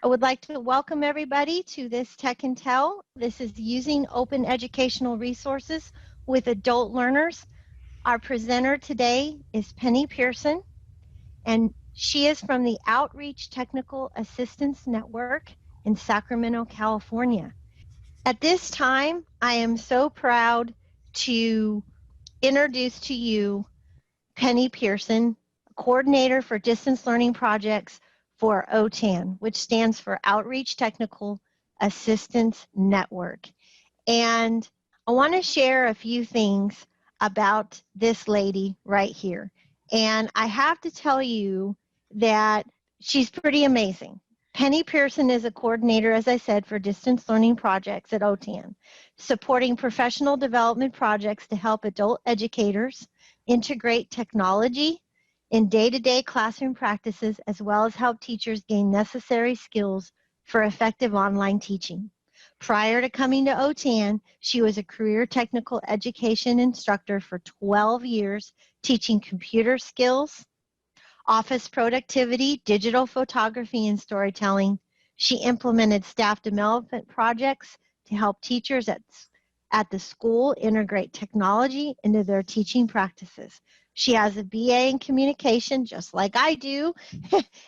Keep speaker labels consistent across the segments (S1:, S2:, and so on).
S1: I would like to welcome everybody to this Tech and Tell. This is using open educational resources with adult learners. Our presenter today is Penny Pearson, and she is from the Outreach Technical Assistance Network in Sacramento, California. At this time, I am so proud to introduce to you Penny Pearson, coordinator for distance learning projects for OTAN, which stands for Outreach Technical Assistance Network. And I want to share a few things about this lady right here. And I have to tell you that she's pretty amazing. Penny Pearson is a coordinator, as I said, for distance learning projects at OTAN, supporting professional development projects to help adult educators integrate technology in day-to-day classroom practices, as well as help teachers gain necessary skills for effective online teaching. Prior to coming to OTAN, she was a career technical education instructor for 12 years, teaching computer skills, office productivity, digital photography, and storytelling. She implemented staff development projects to help teachers at the school integrate technology into their teaching practices. She has a BA in communication, just like I do,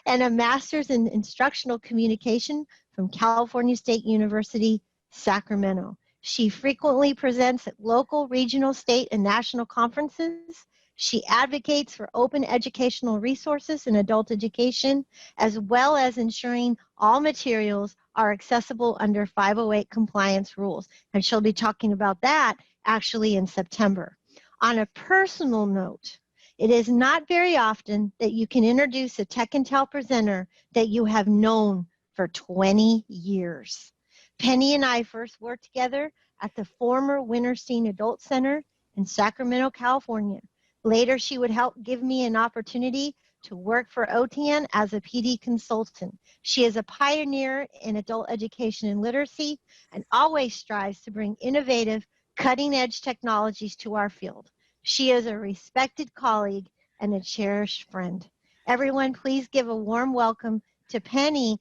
S1: and a master's in instructional communication from California State University, Sacramento. She frequently presents at local, regional, state, and national conferences. She advocates for open educational resources in adult education, as well as ensuring all materials are accessible under 508 compliance rules. And she'll be talking about that actually in September. On a personal note, it is not very often that you can introduce a Tech and Tell presenter that you have known for 20 years. Penny and I first worked together at the former Winterstein Adult Center in Sacramento, California. Later, she would help give me an opportunity to work for OTAN as a PD consultant. She is a pioneer in adult education and literacy and always strives to bring innovative, cutting-edge technologies to our field. She is a respected colleague and a cherished friend. Everyone, please give a warm welcome to Penny.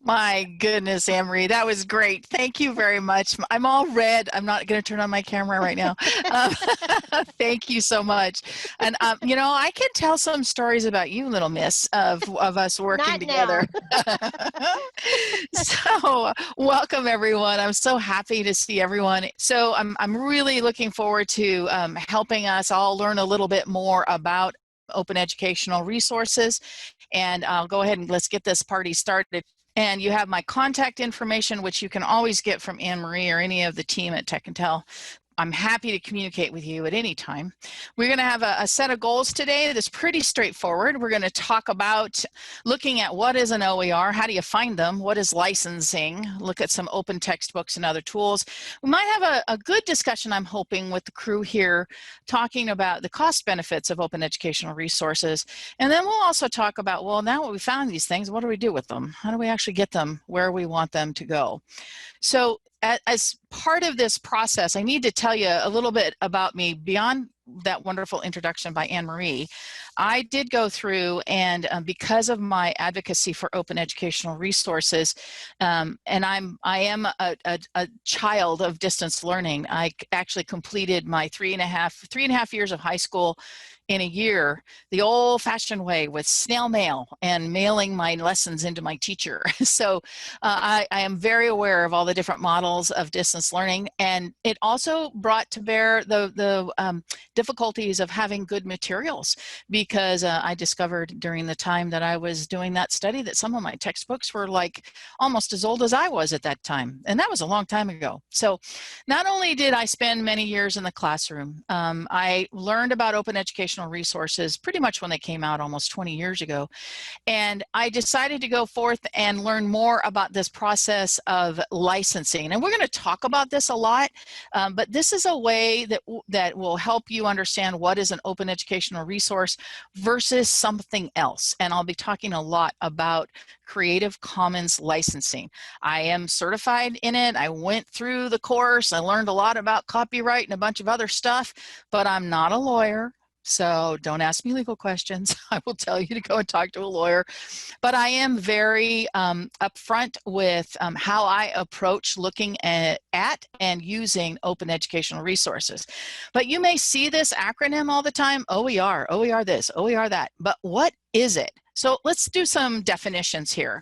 S2: My goodness, Anne-Marie, that was great. Thank you very much. I'm all red. I'm not going to turn on my camera right now. Thank you so much. And, you know, I can tell some stories about you, little miss, of us working
S1: Not
S2: together. So welcome, everyone. I'm so happy to see everyone. So I'm really looking forward to helping us all learn a little bit more about open educational resources. And I'll go ahead and let's get this party started. And you have my contact information, which you can always get from Anne-Marie or any of the team at Tech and Tell. I'm happy to communicate with you at any time. We're going to have a set of goals today that's pretty straightforward. We're going to talk about looking at what is an OER, how do you find them, what is licensing, look at some open textbooks and other tools. We might have a good discussion, I'm hoping, with the crew here, talking about the cost benefits of open educational resources. And then we'll also talk about, well, now that we found these things, what do we do with them? How do we actually get them where we want them to go? So as part of this process, I need to tell you a little bit about me beyond that wonderful introduction by Anne-Marie. I did go through, and because of my advocacy for open educational resources, and I am a child of distance learning. I actually completed my three and a half years of high school in a year, the old-fashioned way, with snail mail and mailing my lessons into my teacher. So I am very aware of all the different models of distance learning, and it also brought to bear the difficulties of having good materials, because I discovered during the time that I was doing that study that some of my textbooks were like almost as old as I was at that time, and that was a long time ago. So not only did I spend many years in the classroom, I learned about open educational resources pretty much when they came out almost 20 years ago. And I decided to go forth and learn more about this process of licensing. And we're going to talk about this a lot, but this is a way that will help you understand what is an open educational resource versus something else. And I'll be talking a lot about Creative Commons licensing. I am certified in it. I went through the course. I learned a lot about copyright and a bunch of other stuff, but I'm not a lawyer. So don't ask me legal questions. I will tell you to go and talk to a lawyer. But I am very upfront with how I approach looking at and using open educational resources. But you may see this acronym all the time, OER, OER this, OER that. But what is it? So let's do some definitions here.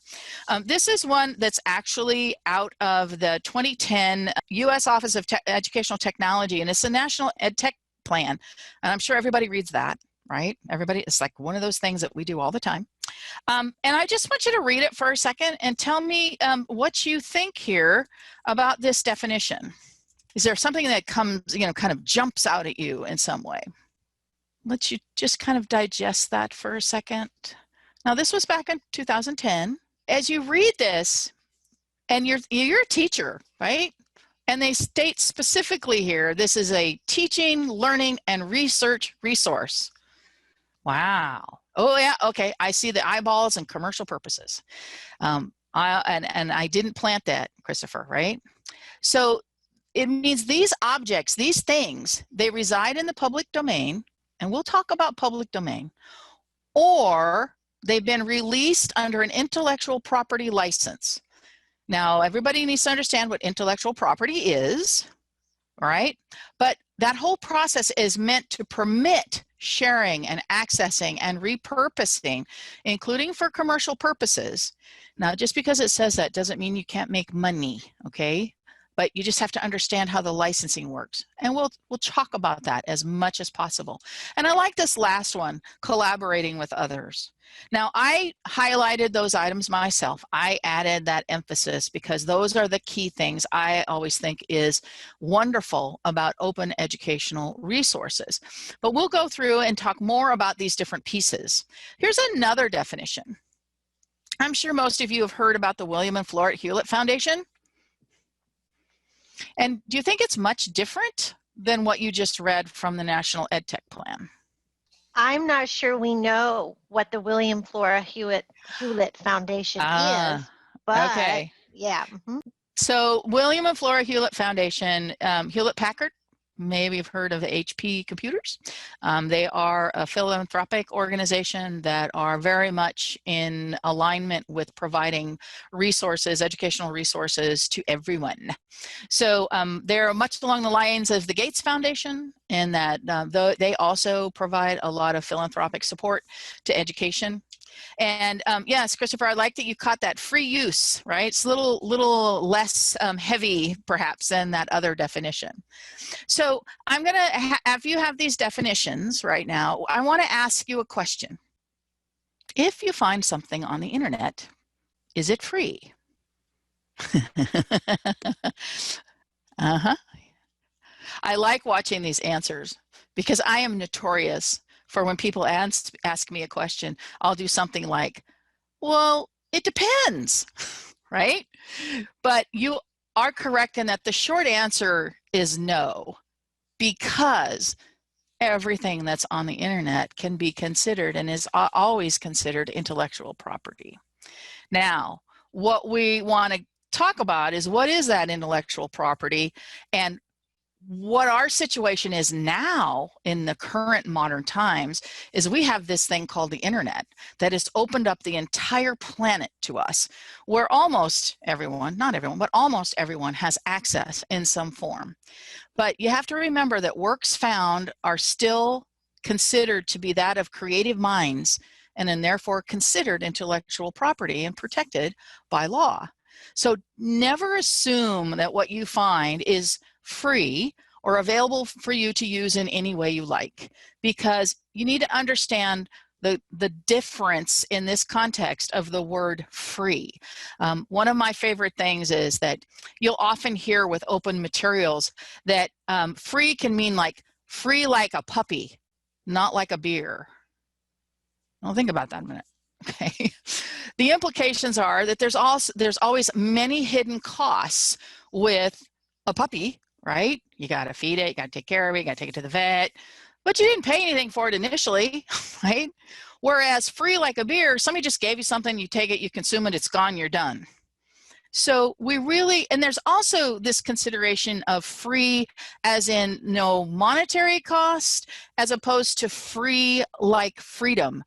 S2: This is one that's actually out of the 2010 U.S. Office of Educational Technology, and it's the National Ed Tech Plan. And I'm sure everybody reads that, right? Everybody, it's like one of those things that we do all the time. And I just want you to read it for a second and tell me what you think here about this definition. Is there something that comes, kind of jumps out at you in some way? Let you just kind of digest that for a second. Now, this was back in 2010. As you read this, and you're a teacher, right? And they state specifically here, this is a teaching, learning, and research resource. Wow. Oh, yeah. Okay. I see the eyeballs and commercial purposes. And I didn't plant that, Christopher, right? So it means these objects, these things, they reside in the public domain, and we'll talk about public domain, or they've been released under an intellectual property license. Now, everybody needs to understand what intellectual property is, all right? But that whole process is meant to permit sharing and accessing and repurposing, including for commercial purposes. Now, just because it says that doesn't mean you can't make money, okay? But you just have to understand how the licensing works. And we'll talk about that as much as possible. And I like this last one, collaborating with others. Now, I highlighted those items myself. I added that emphasis because those are the key things I always think is wonderful about open educational resources. But we'll go through and talk more about these different pieces. Here's another definition. I'm sure most of you have heard about the William and Florence Hewlett Foundation. And do you think it's much different than what you just read from the National Ed Tech Plan?
S1: I'm not sure we know what the William Flora Hewlett Foundation is, but
S2: okay.
S1: Yeah.
S2: So William and Flora Hewlett Foundation, Hewlett Packard, maybe you've heard of HP computers. They are a philanthropic organization that are very much in alignment with providing resources, educational resources to everyone. So they're much along the lines of the Gates Foundation in that they also provide a lot of philanthropic support to education. And yes, Christopher, I like that you caught that free use, right? It's a little less heavy perhaps than that other definition. So I'm going to have you have these definitions right now. I want to ask you a question. If you find something on the internet, is it free? Uh-huh. I like watching these answers because I am notorious for when people ask me a question, I'll do something like, well, it depends, right? But you are correct in that the short answer is no, because everything that's on the internet can be considered and is always considered intellectual property. Now, what we want to talk about is what is that intellectual property, and what our situation is now in the current modern times is we have this thing called the internet that has opened up the entire planet to us, where almost everyone, not everyone, but almost everyone has access in some form. But you have to remember that works found are still considered to be that of creative minds and then therefore considered intellectual property and protected by law. So never assume that what you find is free or available for you to use in any way you like, because you need to understand the difference in this context of the word free. One of my favorite things is that you'll often hear with open materials that free can mean like free like a puppy, not like a beer. Well, think about that a minute. Okay. The implications are that there's always many hidden costs with a puppy, right? You got to feed it, you got to take care of it, you got to take it to the vet, but you didn't pay anything for it initially, right? Whereas free like a beer, somebody just gave you something, you take it, you consume it, it's gone, you're done. So we really, and there's also this consideration of free as in no monetary cost, as opposed to free like freedom.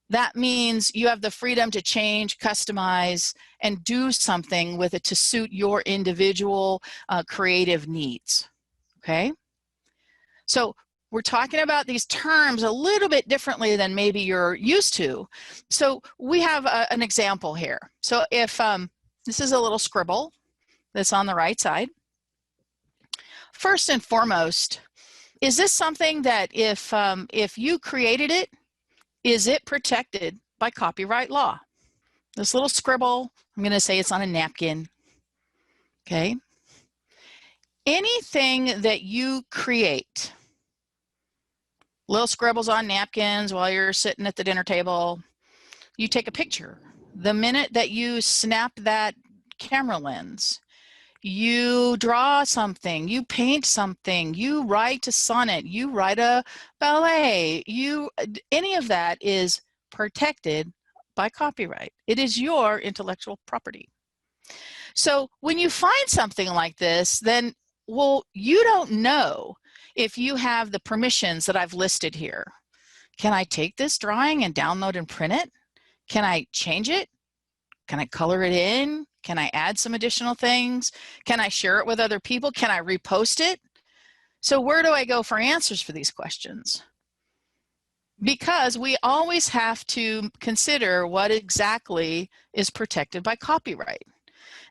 S2: That means you have the freedom to change, customize, and do something with it to suit your individual creative needs, okay? So we're talking about these terms a little bit differently than maybe you're used to. So we have an example here. So if this is a little scribble that's on the right side. First and foremost, is this something that if you created it, is it protected by copyright law? This little scribble, I'm going to say it's on a napkin, okay? Anything that you create, little scribbles on napkins while you're sitting at the dinner table, you take a picture. The minute that you snap that camera lens, you draw something, you paint something, you write a sonnet, you write a ballet, any of that is protected by copyright. It is your intellectual property. So when you find something like this, then, well, you don't know if you have the permissions that I've listed here. Can I take this drawing and download and print it? Can I change it? Can I color it in? Can I add some additional things? Can I share it with other people? Can I repost it? So where do I go for answers for these questions? Because we always have to consider what exactly is protected by copyright.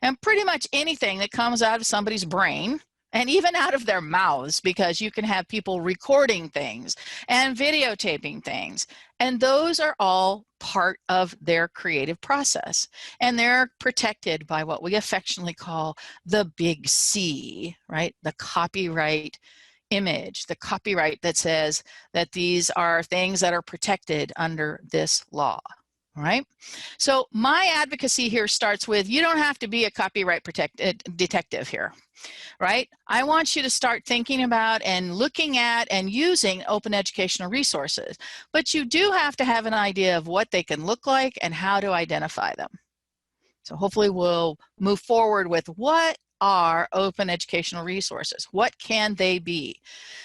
S2: And pretty much anything that comes out of somebody's brain, and even out of their mouths, because you can have people recording things and videotaping things, and those are all part of their creative process, and they're protected by what we affectionately call the big C, right? The copyright image, the copyright that says that these are things that are protected under this law. All right. So my advocacy here starts with, you don't have to be a copyright detective here, right? I want you to start thinking about and looking at and using open educational resources, but you do have to have an idea of what they can look like and how to identify them. So hopefully we'll move forward with what are open educational resources? What can they be?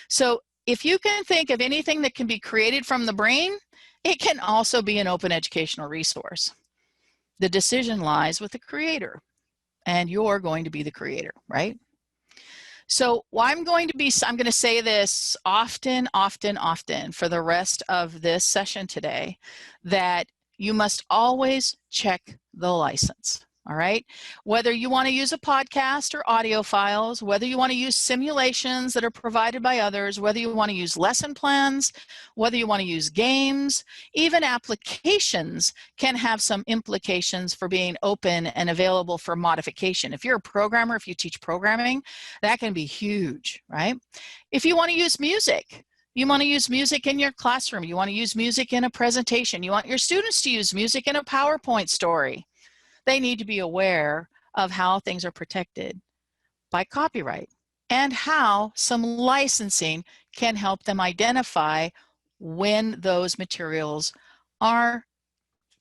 S2: So if you can think of anything that can be created from the brain, it can also be an open educational resource. The decision lies with the creator, and you're going to be the creator, right? So I'm going to say this often for the rest of this session today, that you must always check the license. All right, whether you want to use a podcast or audio files, whether you want to use simulations that are provided by others, whether you want to use lesson plans, whether you want to use games, even applications can have some implications for being open and available for modification. If you're a programmer, if you teach programming, that can be huge, right? If you want to use music, you want to use music in your classroom, you want to use music in a presentation, you want your students to use music in a PowerPoint story, they need to be aware of how things are protected by copyright and how some licensing can help them identify when those materials are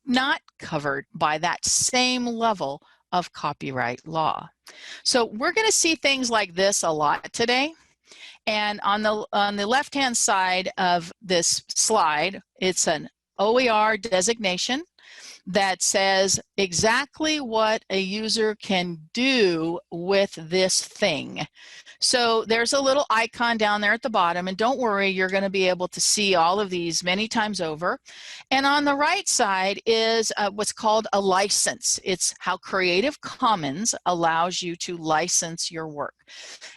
S2: not covered by that same level of copyright law. So we're going to see things like this a lot today. And on the left-hand side of this slide, it's an OER designation that says exactly what a user can do with this thing. So there's a little icon down there at the bottom, and don't worry, you're going to be able to see all of these many times over. And on the right side is what's called a license. It's how Creative Commons allows you to license your work.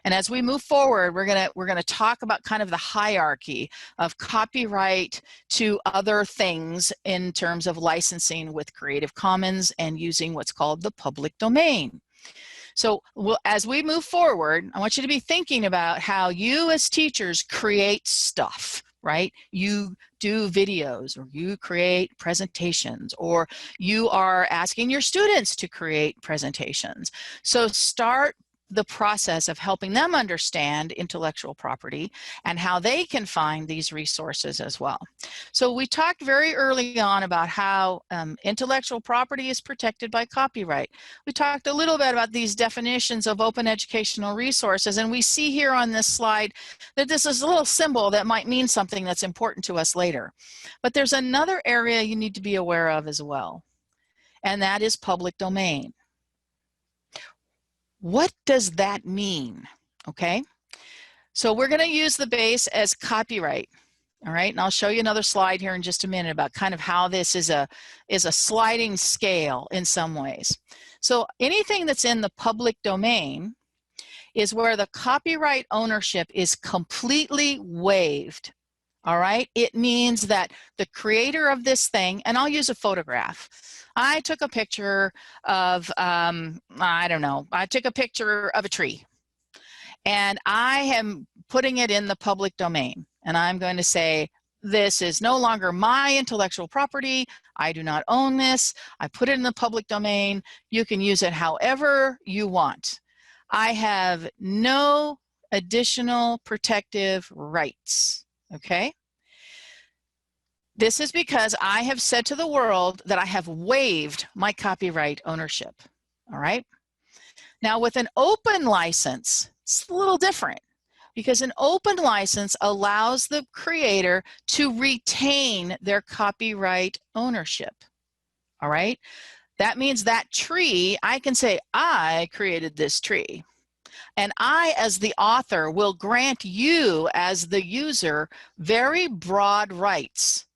S2: And as we move forward, we're going to talk about kind of the hierarchy of copyright to other things in terms of licensing with Creative Commons and using what's called the public domain. So as we move forward, I want you to be thinking about how you as teachers create stuff, right? You do videos, or you create presentations, or you are asking your students to create presentations. So start the process of helping them understand intellectual property and how they can find these resources as well. So we talked very early on about how intellectual property is protected by copyright. We talked a little bit about these definitions of open educational resources, and we see here on this slide that this is a little symbol that might mean something that's important to us later. But there's another area you need to be aware of as well, and that is public domain. What does that mean? Okay, so we're going to use the base as copyright. All right, and I'll show you another slide here in just a minute about kind of how this is a sliding scale in some ways. So anything that's in the public domain is where the copyright ownership is completely waived. All right, it means that the creator of this thing, and I'll use a photograph. I took a picture of, I don't know, I took a picture of a tree, and I am putting it in the public domain, and I'm going to say, this is no longer my intellectual property. I do not own this. I put it in the public domain. You can use it however you want. I have no additional protective rights, okay? This is because I have said to the world that I have waived my copyright ownership, all right? Now with an open license, it's a little different because an open license allows the creator to retain their copyright ownership, all right? That means that tree, I can say, I created this tree. And I, as the author, will grant you, as the user, very broad rights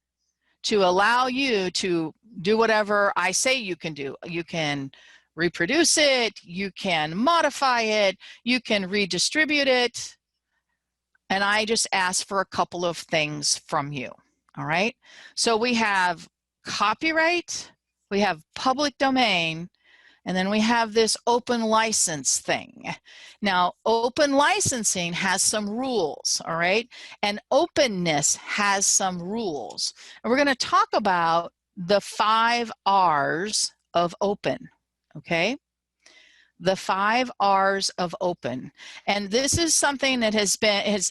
S2: to allow you to do whatever I say you can do. You can reproduce it, you can modify it, you can redistribute it, and I just ask for a couple of things from you, all right? So we have copyright, we have public domain, and then we have this open license thing. Now, open licensing has some rules, all right? And openness has some rules. And we're going to talk about the 5 R's of open, okay? The 5 R's of open. And this is something that has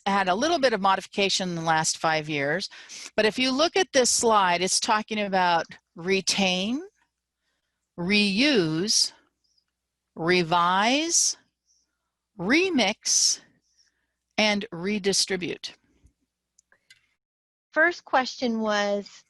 S2: had a little bit of modification in the last 5 years. But if you look at this slide, it's talking about retain, reuse, revise, remix, and redistribute.
S1: First question was,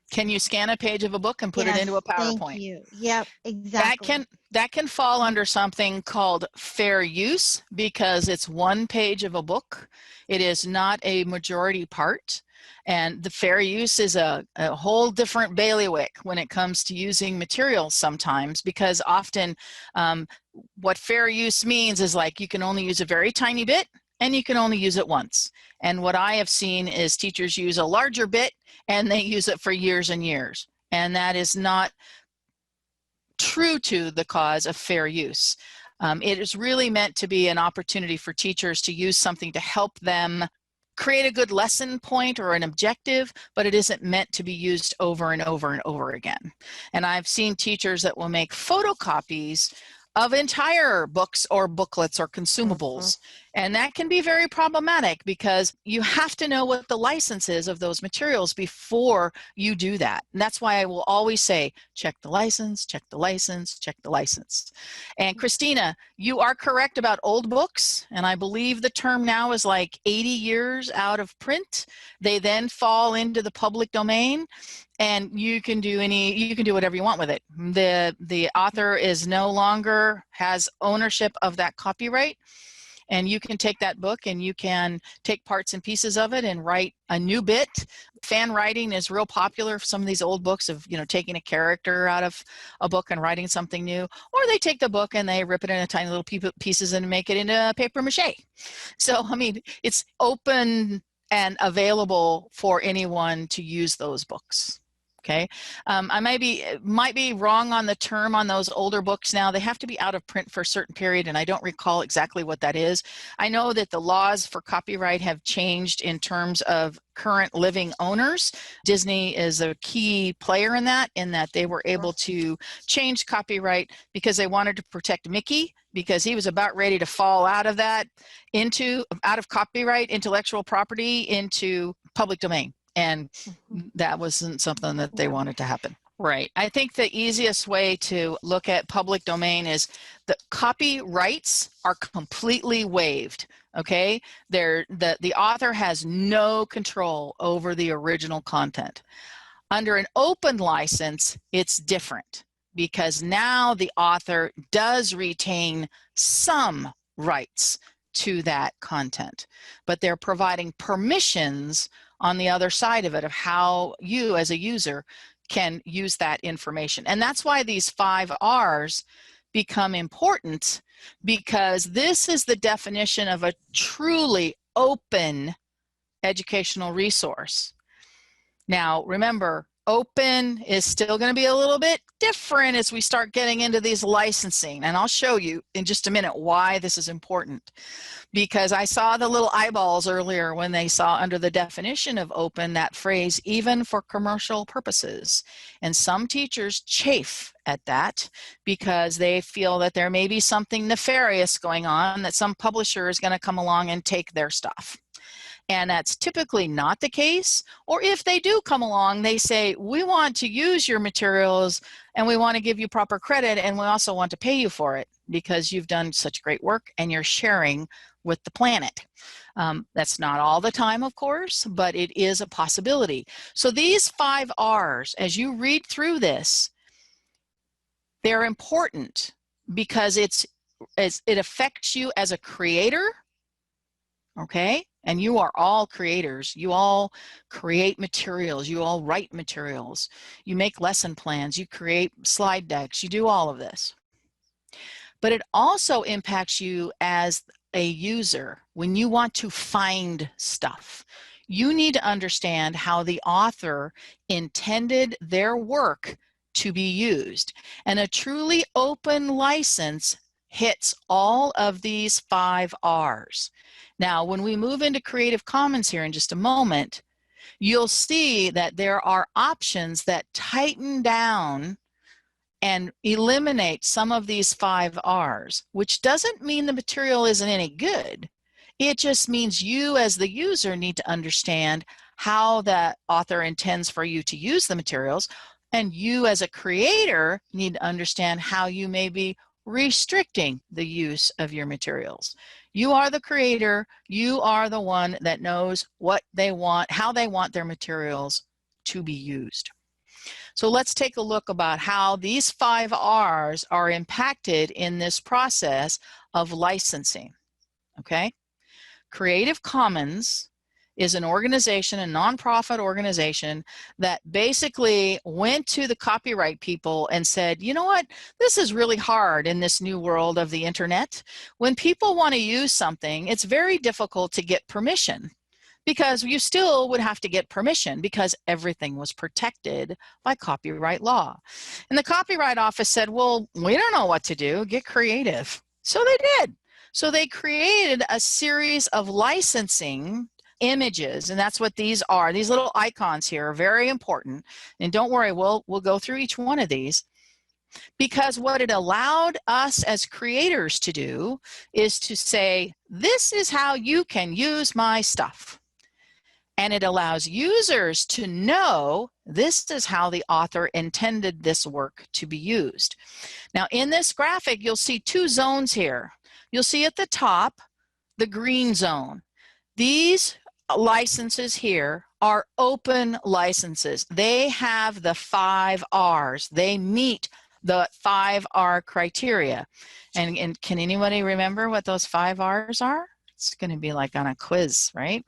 S2: can you scan a page of a book and put it into a PowerPoint?
S1: Thank you. Yep, exactly.
S2: That can fall under something called fair use because it's one page of a book. It is not a majority part. And the fair use is a whole different bailiwick when it comes to using materials sometimes, because often what fair use means is like you can only use a very tiny bit and you can only use it once. And what I have seen is teachers use a larger bit and they use it for years and years. And that is not true to the cause of fair use. It is really meant to be an opportunity for teachers to use something to help them create a good lesson point or an objective, but it isn't meant to be used over and over and over again. And I've seen teachers that will make photocopies of entire books or booklets or consumables. And that can be very problematic because you have to know what the license is of those materials before you do that. And that's why I will always say, check the license, check the license, check the license. And Christina, you are correct about old books. And I believe the term now is like 80 years out of print. They then fall into the public domain. And you can do whatever you want with it. The author is no longer has ownership of that copyright, and you can take that book and you can take parts and pieces of it and write a new bit. Fan writing is real popular for some of these old books of, you know, taking a character out of a book and writing something new, or they take the book and they rip it into tiny little pieces and make it into paper mache. So, I mean, it's open and available for anyone to use those books. Okay, I might be wrong on the term on those older books now. They have to be out of print for a certain period, and I don't recall exactly what that is. I know that the laws for copyright have changed in terms of current living owners. Disney is a key player in that they were able to change copyright because they wanted to protect Mickey, because he was about ready to fall out of copyright, intellectual property, into public domain. And that wasn't something that they wanted to happen. Right. I think the easiest way to look at public domain is the copyrights are completely waived. Okay. The author has no control over the original content. Under an open license, it's different, because now the author does retain some rights to that content, but they're providing permissions on the other side of it, of how you as a user can use that information. And that's why these 5 R's become important, because this is the definition of a truly open educational resource. Now, remember, open is still going to be a little bit different as we start getting into these licensing. And I'll show you in just a minute why this is important. Because I saw the little eyeballs earlier when they saw under the definition of open that phrase, even for commercial purposes. And some teachers chafe at that because they feel that there may be something nefarious going on, that some publisher is going to come along and take their stuff. And that's typically not the case. Or if they do come along, they say, we want to use your materials and we want to give you proper credit, and we also want to pay you for it because you've done such great work and you're sharing with the planet. That's not all the time, of course, but it is a possibility. So these 5 R's, as you read through this, they're important because it affects you as a creator, okay? And you are all creators. You all create materials. You all write materials. You make lesson plans. You create slide decks. You do all of this. But it also impacts you as a user when you want to find stuff. You need to understand how the author intended their work to be used. And a truly open license hits all of these 5 R's. Now, when we move into Creative Commons here in just a moment, you'll see that there are options that tighten down and eliminate some of these 5 R's, which doesn't mean the material isn't any good. It just means you as the user need to understand how the author intends for you to use the materials, and you as a creator need to understand how you may be restricting the use of your materials. You are the creator. You are the one that knows what they want, how they want their materials to be used. So let's take a look about how these 5 R's are impacted in this process of licensing, okay? Creative Commons is an organization, a nonprofit organization that basically went to the copyright people and said, you know what, this is really hard in this new world of the internet. When people want to use something, it's very difficult to get permission, because you still would have to get permission because everything was protected by copyright law. And the Copyright Office said, well, we don't know what to do, get creative. So they did. So they created a series of licensing images, and that's what these are. These little icons here are very important, and don't worry, we'll go through each one of these, because what it allowed us as creators to do is to say, this is how you can use my stuff. And it allows users to know this is how the author intended this work to be used. Now, in this graphic, you'll see 2 zones here. You'll see at the top the green zone. These licenses here are open licenses. They have the 5 R's. They meet the 5 R criteria. And can anybody remember what those 5 R's are? It's going to be like on a quiz, right?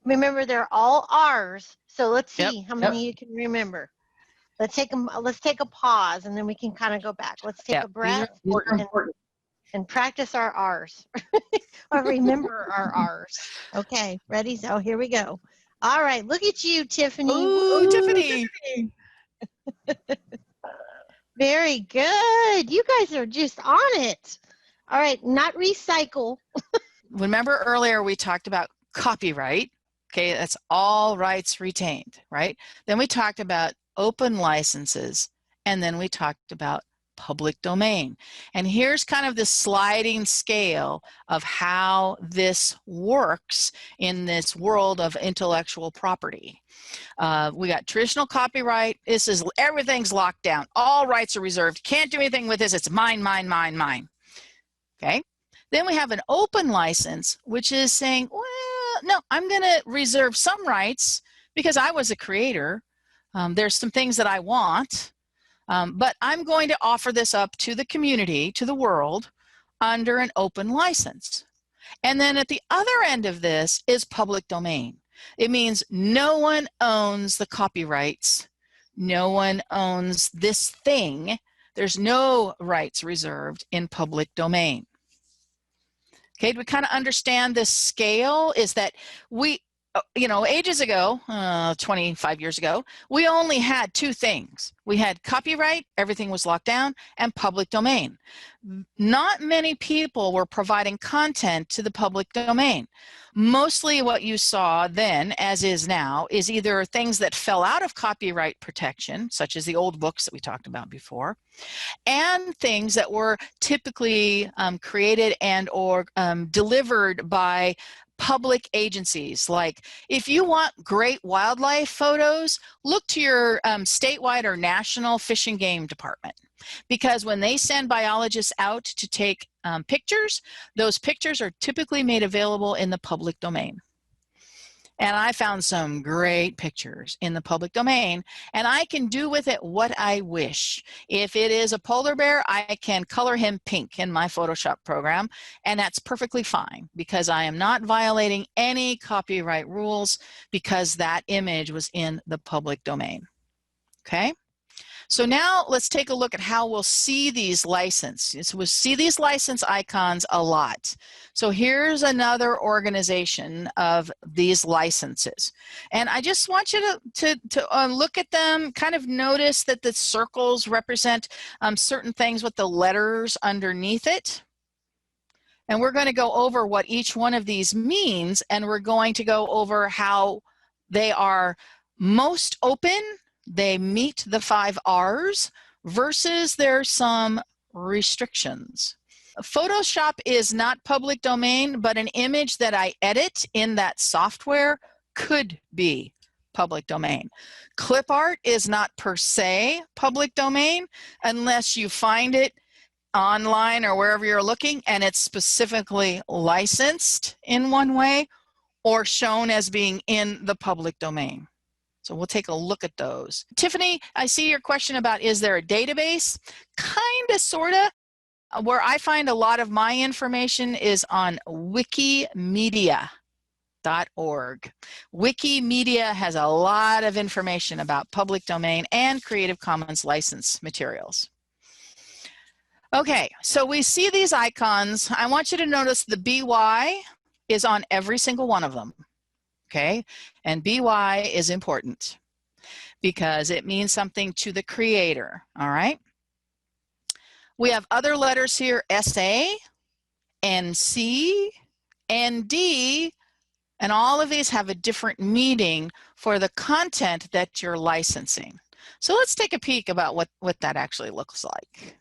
S1: Remember, they're all R's. So let's see how many you can remember. Let's take a pause, and then we can kind of go back. Let's take a breath and practice our R's or remember our R's. Okay, ready? So here we go. All right, look at you, Tiffany.
S2: Ooh, Tiffany.
S1: Very good. You guys are just on it. All right, not recycle.
S2: Remember earlier we talked about copyright. Okay, that's all rights retained, right? Then we talked about open licenses, and then we talked about public domain. And here's kind of the sliding scale of how this works in this world of intellectual property. We got traditional copyright. This is everything's locked down. All rights are reserved. Can't do anything with this. It's mine, mine, mine, mine. Okay. Then we have an open license, which is saying, well, no, I'm going to reserve some rights because I was a creator. There's some things that I want, but I'm going to offer this up to the community, to the world, under an open license. And then at the other end of this is public domain. It means no one owns the copyrights. No one owns this thing. There's no rights reserved in public domain. Okay, we kind of understand this scale is that we, ages ago, 25 years ago, we only had two things. We had copyright, everything was locked down, and public domain. Not many people were providing content to the public domain. Mostly what you saw then, as is now, is either things that fell out of copyright protection, such as the old books that we talked about before, and things that were typically created and or delivered by public agencies. Like if you want great wildlife photos, look to your statewide or national fish and game department, because when they send biologists out to take pictures, those pictures are typically made available in the public domain. And I found some great pictures in the public domain, and I can do with it what I wish. If it is a polar bear, I can color him pink in my Photoshop program, and that's perfectly fine because I am not violating any copyright rules because that image was in the public domain. Okay? So now let's take a look at how we'll see these licenses. We'll see these license icons a lot. So here's another organization of these licenses. And I just want you to look at them, kind of notice that the circles represent certain things with the letters underneath it. And we're going to go over what each one of these means, and we're going to go over how they are most open. They meet the 5 R's versus there's some restrictions. Photoshop is not public domain, but an image that I edit in that software could be public domain. Clip art is not per se public domain unless you find it online or wherever you're looking and it's specifically licensed in one way or shown as being in the public domain. So we'll take a look at those. Tiffany, I see your question about is there a database? Kind of, sort of. Where I find a lot of my information is on wikimedia.org. Wikimedia has a lot of information about public domain and Creative Commons license materials. Okay, so we see these icons. I want you to notice the BY is on every single one of them. Okay, and BY is important because it means something to the creator, all right? We have other letters here, SA, NC, ND, and all of these have a different meaning for the content that you're licensing. So let's take a peek about what that actually looks like.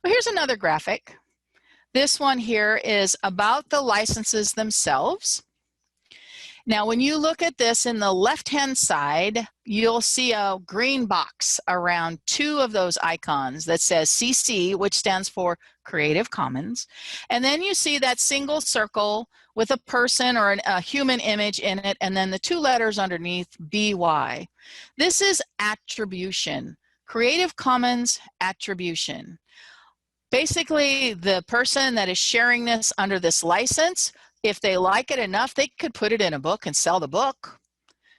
S2: Well, here's another graphic. This one here is about the licenses themselves. Now, when you look at this in the left-hand side, you'll see a green box around 2 of those icons that says CC, which stands for Creative Commons. And then you see that single circle with a person or a human image in it, and then the 2 letters underneath, BY. This is attribution, Creative Commons attribution. Basically, the person that is sharing this under this license, if they like it enough, they could put it in a book and sell the book.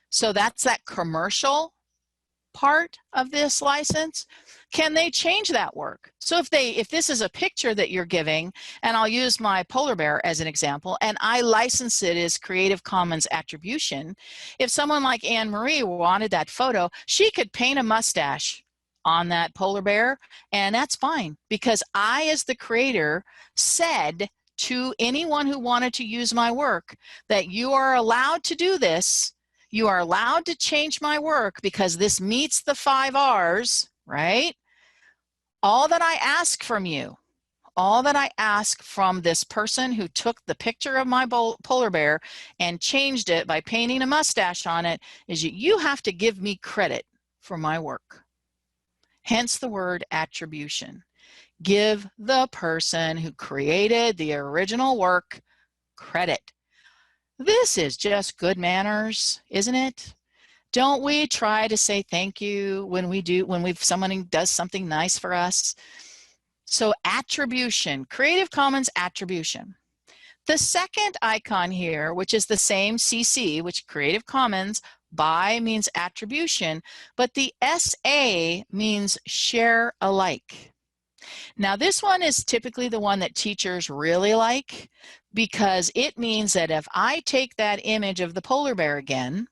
S2: So that's that commercial part of this license, can they change that work? So if this is a picture that you're giving, and I'll use my polar bear as an example, and I license it as Creative Commons attribution, if someone like Anne Marie wanted that photo, she could paint a mustache on that polar bear, and that's fine, because I, as the creator, said to anyone who wanted to use my work that you are allowed to do this. You are allowed to change my work because this meets the 5 R's, right? All that I ask from you, all that I ask from this person who took the picture of my polar bear and changed it by painting a mustache on it is you have to give me credit for my work. Hence the word attribution. Give the person who created the original work credit. This is just good manners, isn't it? Don't we try to say thank you when someone does something nice for us? So attribution, Creative Commons attribution. The second icon here, which is the same CC, which Creative Commons, by means attribution, but the SA means share alike. Now this one is typically the one that teachers really like, because it means that if I take that image of the polar bear again,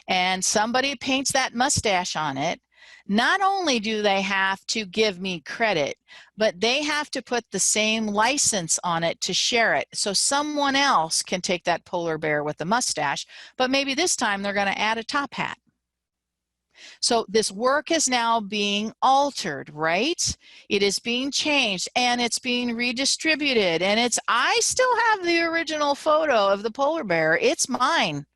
S2: and somebody paints that mustache on it, not only do they have to give me credit, but they have to put the same license on it to share it. So someone else can take that polar bear with the mustache, but maybe this time they're going to add a top hat. So this work is now being altered, right? It is being changed and it's being redistributed, and I still have the original photo of the polar bear. It's mine,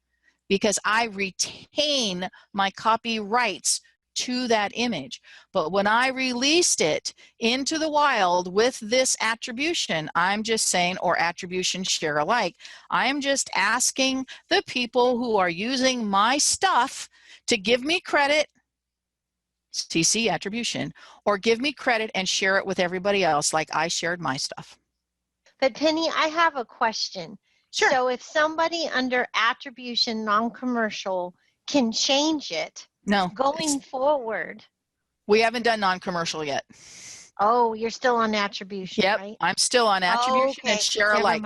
S2: because I retain my copyrights to that image. But when I released it into the wild with this attribution, I'm just saying, or attribution share alike, I'm just asking the people who are using my stuff to give me credit, CC attribution, or give me credit and share it with everybody else like I shared my stuff.
S1: But Penny, I have a question.
S2: Sure.
S1: So if somebody under attribution non-commercial can change it going forward.
S2: We haven't done non-commercial yet.
S1: Oh, you're still on attribution,
S2: yep,
S1: right?
S2: I'm still on attribution and share alike.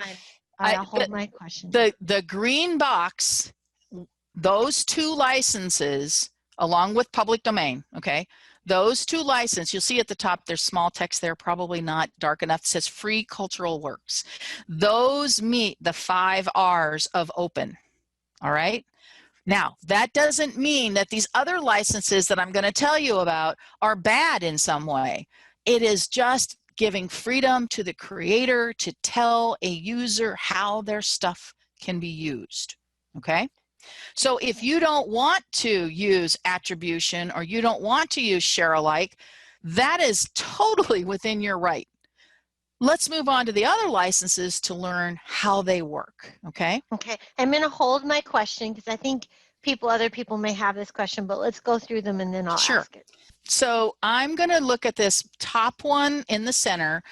S1: I'll hold my question.
S2: The green box, those 2 licenses, along with public domain, okay? Those 2 licenses, you'll see at the top, there's small text there, probably not dark enough, it says free cultural works. Those meet the 5 R's of open, all right? Now, that doesn't mean that these other licenses that I'm going to tell you about are bad in some way. It is just giving freedom to the creator to tell a user how their stuff can be used, okay? So if you don't want to use attribution or you don't want to use share alike, that is totally within your right. Let's move on to the other licenses to learn how they work, okay?
S1: Okay, I'm going to hold my question because I think other people may have this question, but let's go through them and then I'll ask it.
S2: So I'm going to look at this top one in the center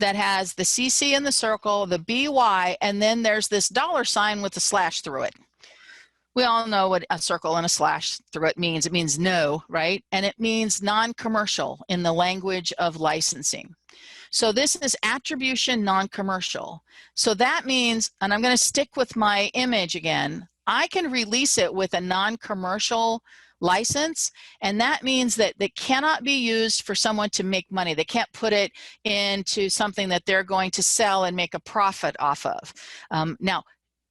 S2: that has the CC in the circle, the BY, and then there's this $ with a slash through it. We all know what a circle and a slash through it means. It means no, right? And it means non-commercial in the language of licensing. So this is attribution non-commercial. So that means, and I'm going to stick with my image again, I can release it with a non-commercial license, and that means that they cannot be used for someone to make money. They can't put it into something that they're going to sell and make a profit off of. Now,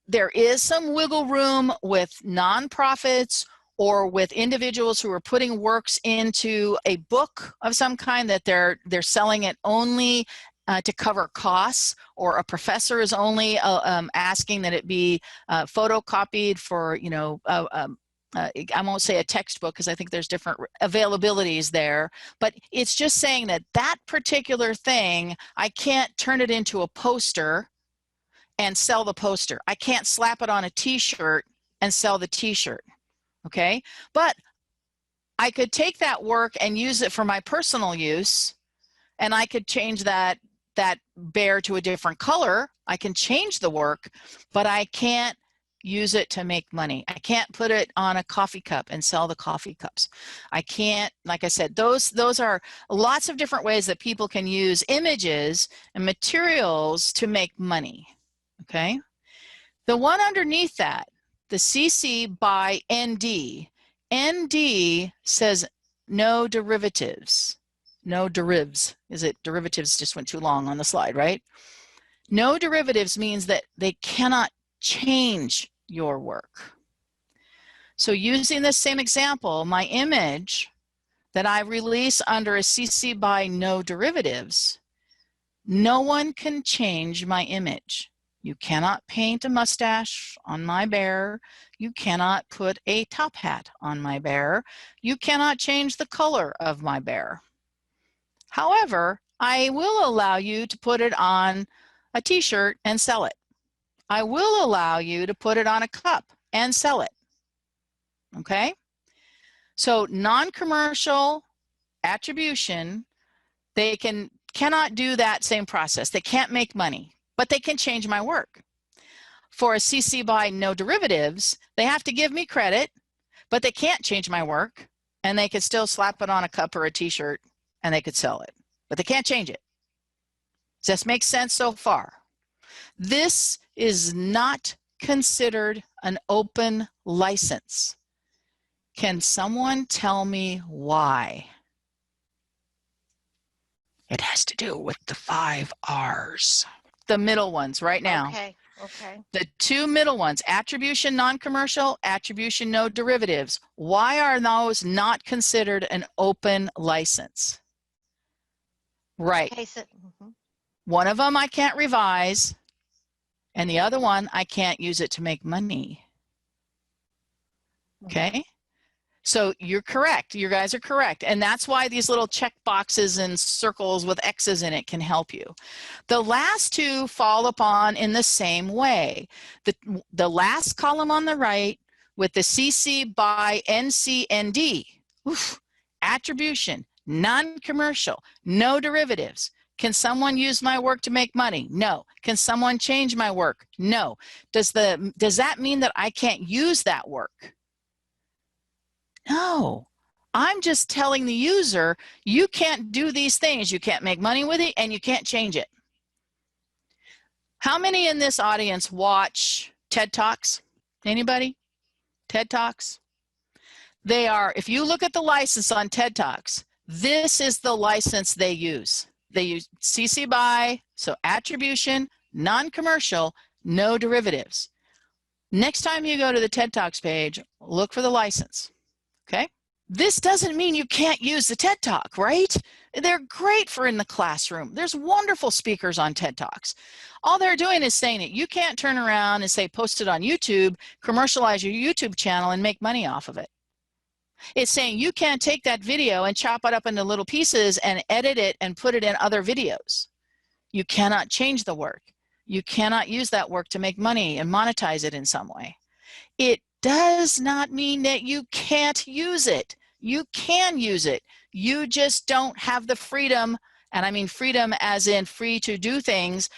S2: there is some wiggle room with nonprofits or with individuals who are putting works into a book of some kind that they're selling it only to cover costs, or a professor is only asking that it be photocopied for, you know, I won't say a textbook because I think there's different availabilities there, but it's just saying that that particular thing, I can't turn it into a poster and sell the poster. I can't slap it on a t-shirt and sell the t-shirt, okay? But I could take that work and use it for my personal use, and I could change that bear to a different color. I can change the work, but I can't use it to make money. I can't put it on a coffee cup and sell the coffee cups. I can't, like I said, those are lots of different ways that people can use images and materials to make money, okay? The one underneath that, the CC by ND, ND says no derivatives. No derivatives. Is it derivatives just went too long on the slide, right? No derivatives means that they cannot change your work. So using this same example, my image that I release under a CC by no derivatives, no one can change my image. You cannot paint a mustache on my bear. You cannot put a top hat on my bear. You cannot change the color of my bear. However, I will allow you to put it on a t-shirt and sell it. I will allow you to put it on a cup and sell it. Okay? So non-commercial attribution, they cannot do that same process. They can't make money, but they can change my work. For a CC by no derivatives, they have to give me credit, but they can't change my work, and they could still slap it on a cup or a t-shirt and they could sell it, but they can't change it. Does this make sense so far? This is not considered an open license. Can someone tell me why? It has to do with the 5 R's. The middle ones right now.
S1: Okay.
S2: The 2 middle ones, attribution non-commercial, attribution no derivatives. Why are those not considered an open license? Right.
S1: Okay, so,
S2: One of them I can't revise, and the other one I can't use it to make money. Okay? So you're correct. You guys are correct. And that's why these little check boxes and circles with X's in it can help you. The last 2 fall upon in the same way. The last column on the right with the CC by NCND, attribution, non-commercial, no derivatives. Can someone use my work to make money? No. Can someone change my work? No. Does that mean that I can't use that work? No. I'm just telling the user, you can't do these things. You can't make money with it, and you can't change it. How many in this audience watch TED Talks? Anybody? TED Talks? They are, if you look at the license on TED Talks, this is the license they use. They use CC by, so attribution, non-commercial, no derivatives. Next time you go to the TED Talks page, look for the license, okay? This doesn't mean you can't use the TED Talk, right? They're great for in the classroom. There's wonderful speakers on TED Talks. All they're doing is saying it. You can't turn around and say, post it on YouTube, commercialize your YouTube channel, and make money off of it. It's saying you can't take that video and chop it up into little pieces and edit it and put it in other videos. You cannot change the work. You cannot use that work to make money and monetize it in some way. It does not mean that you can't use it. You can use it. You just don't have the freedom, and I mean freedom as in free to do things,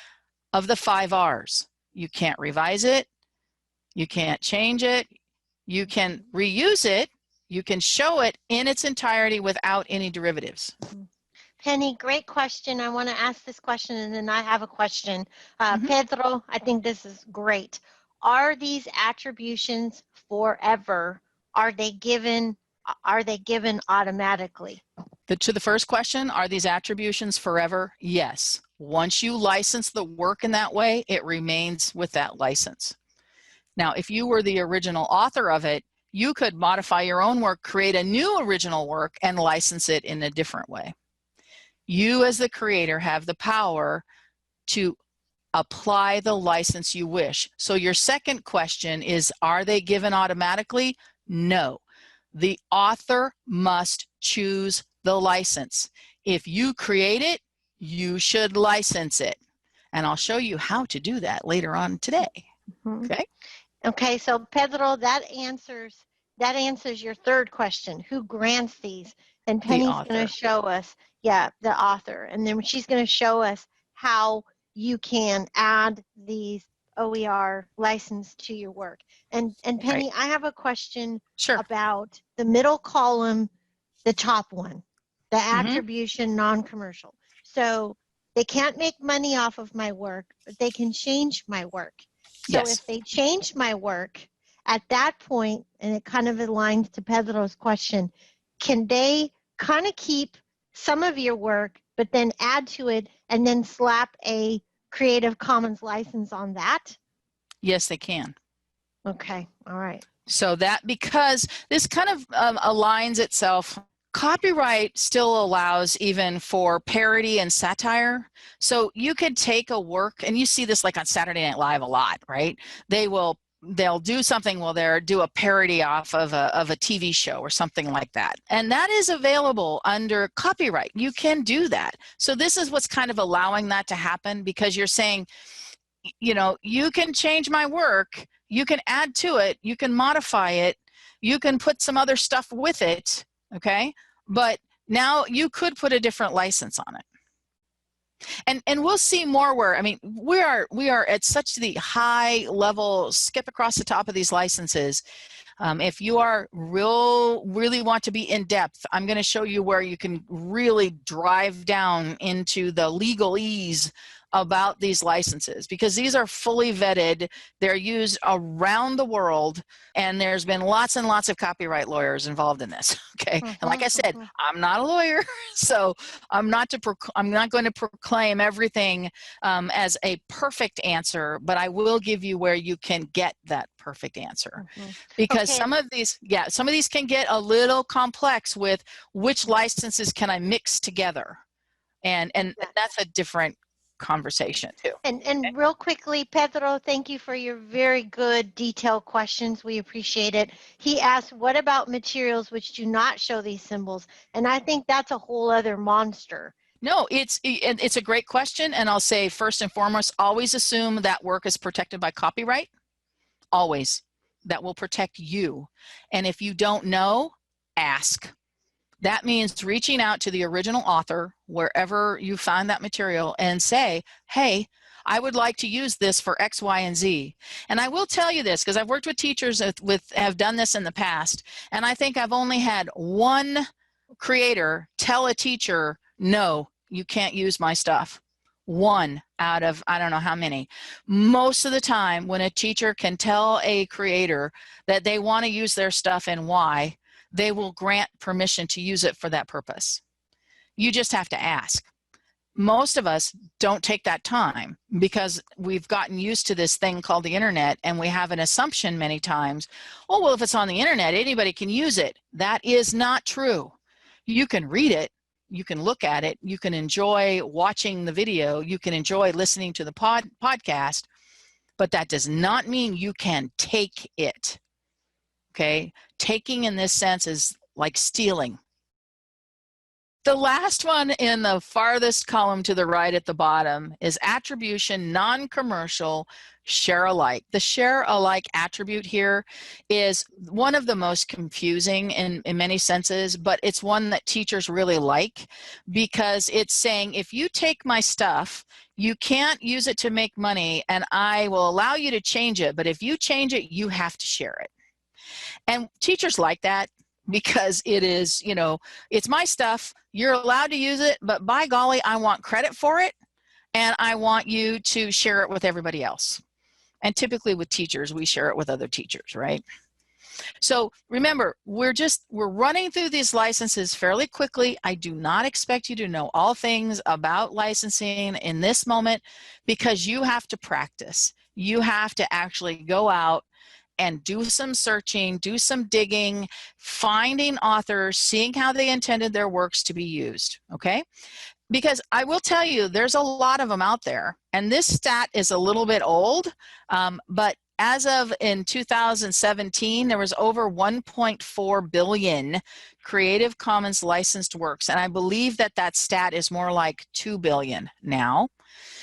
S2: of the 5 R's. You can't revise it. You can't change it. You can reuse it. You can show it in its entirety without any derivatives.
S1: Penny, great question. I want to ask this question, and then I have a question. Pedro, I think this is great. Are these attributions forever? Are they given automatically?
S2: To the first question, are these attributions forever? Yes. Once you license the work in that way, it remains with that license. Now, if you were the original author of it, you could modify your own work, create a new original work, and license it in a different way. You as the creator have the power to apply the license you wish. So your second question is, are they given automatically? No. The author must choose the license. If you create it, you should license it. And I'll show you how to do that later on today. Okay?
S1: Okay, so Pedro, that answers your third question. Who grants these? And Penny's going to show us, the author. And then she's going to show us how you can add these OER license to your work. And Penny,
S2: Right.
S1: I have a question
S2: Sure.
S1: about the middle column, the top one, the
S2: Mm-hmm.
S1: attribution non-commercial. So they can't make money off of my work, but they can change my work. So
S2: Yes.
S1: if they change my work at that point, and it kind of aligns to Pedro's question, can they kind of keep some of your work, but then add to it and then slap a Creative Commons license on that?
S2: Yes, they can.
S1: Okay, all right.
S2: So that, because this kind of aligns itself, copyright still allows even for parody and satire. So you could take a work, and you see this like on Saturday Night Live a lot, right? They'll do something, well, they'll do a parody off of a TV show or something like that. And that is available under copyright. You can do that. So this is what's kind of allowing that to happen, because you're saying, you know, you can change my work, you can add to it, you can modify it, you can put some other stuff with it, okay? But now you could put a different license on it. And we'll see more where, I mean, we are at such the high level, skip across the top of these licenses. If you are really want to be in depth, I'm going to show you where you can really drive down into the legalese about these licenses, because these are fully vetted. They're used around the world, and there's been lots and lots of copyright lawyers involved in this. Okay, and like I said, I'm not a lawyer, so I'm not going to proclaim everything as a perfect answer, but I will give you where you can get that perfect answer. Because
S1: Okay.
S2: some of these can get a little complex with which licenses can I mix together, and that's a different conversation too.
S1: And real quickly, Pedro, thank you for your very good detailed questions. We appreciate it. He asked, what about materials which do not show these symbols? And I think that's a whole other monster.
S2: No, it's a great question, and I'll say first and foremost, always assume that work is protected by copyright. Always. That will protect you. And if you don't know, ask. That means reaching out to the original author, wherever you find that material, and say, hey, I would like to use this for X, Y, and Z. And I will tell you this, because I've worked with teachers have done this in the past, and I think I've only had one creator tell a teacher, no, you can't use my stuff. One out of I don't know how many. Most of the time, when a teacher can tell a creator that they want to use their stuff and why, they will grant permission to use it for that purpose. You just have to ask. Most of us don't take that time because we've gotten used to this thing called the internet, and we have an assumption many times, oh, well, if it's on the internet, anybody can use it. That is not true. You can read it, you can look at it, you can enjoy watching the video, you can enjoy listening to the podcast, but that does not mean you can take it. Okay? Taking in this sense is like stealing. The last one in the farthest column to the right at the bottom is attribution, non-commercial, share alike. The share alike attribute here is one of the most confusing in many senses, but it's one that teachers really like, because it's saying, if you take my stuff, you can't use it to make money, and I will allow you to change it, but if you change it, you have to share it. And teachers like that, because it is, you know, it's my stuff, you're allowed to use it, but by golly, I want credit for it, and I want you to share it with everybody else. And typically with teachers, we share it with other teachers, right? So remember, we're running through these licenses fairly quickly. I do not expect you to know all things about licensing in this moment, because you have to practice. You have to actually go out and do some searching, do some digging, finding authors, seeing how they intended their works to be used, okay? Because I will tell you, there's a lot of them out there, and this stat is a little bit old, but as of in 2017, there was over 1.4 billion Creative Commons licensed works, and I believe that that stat is more like 2 billion now.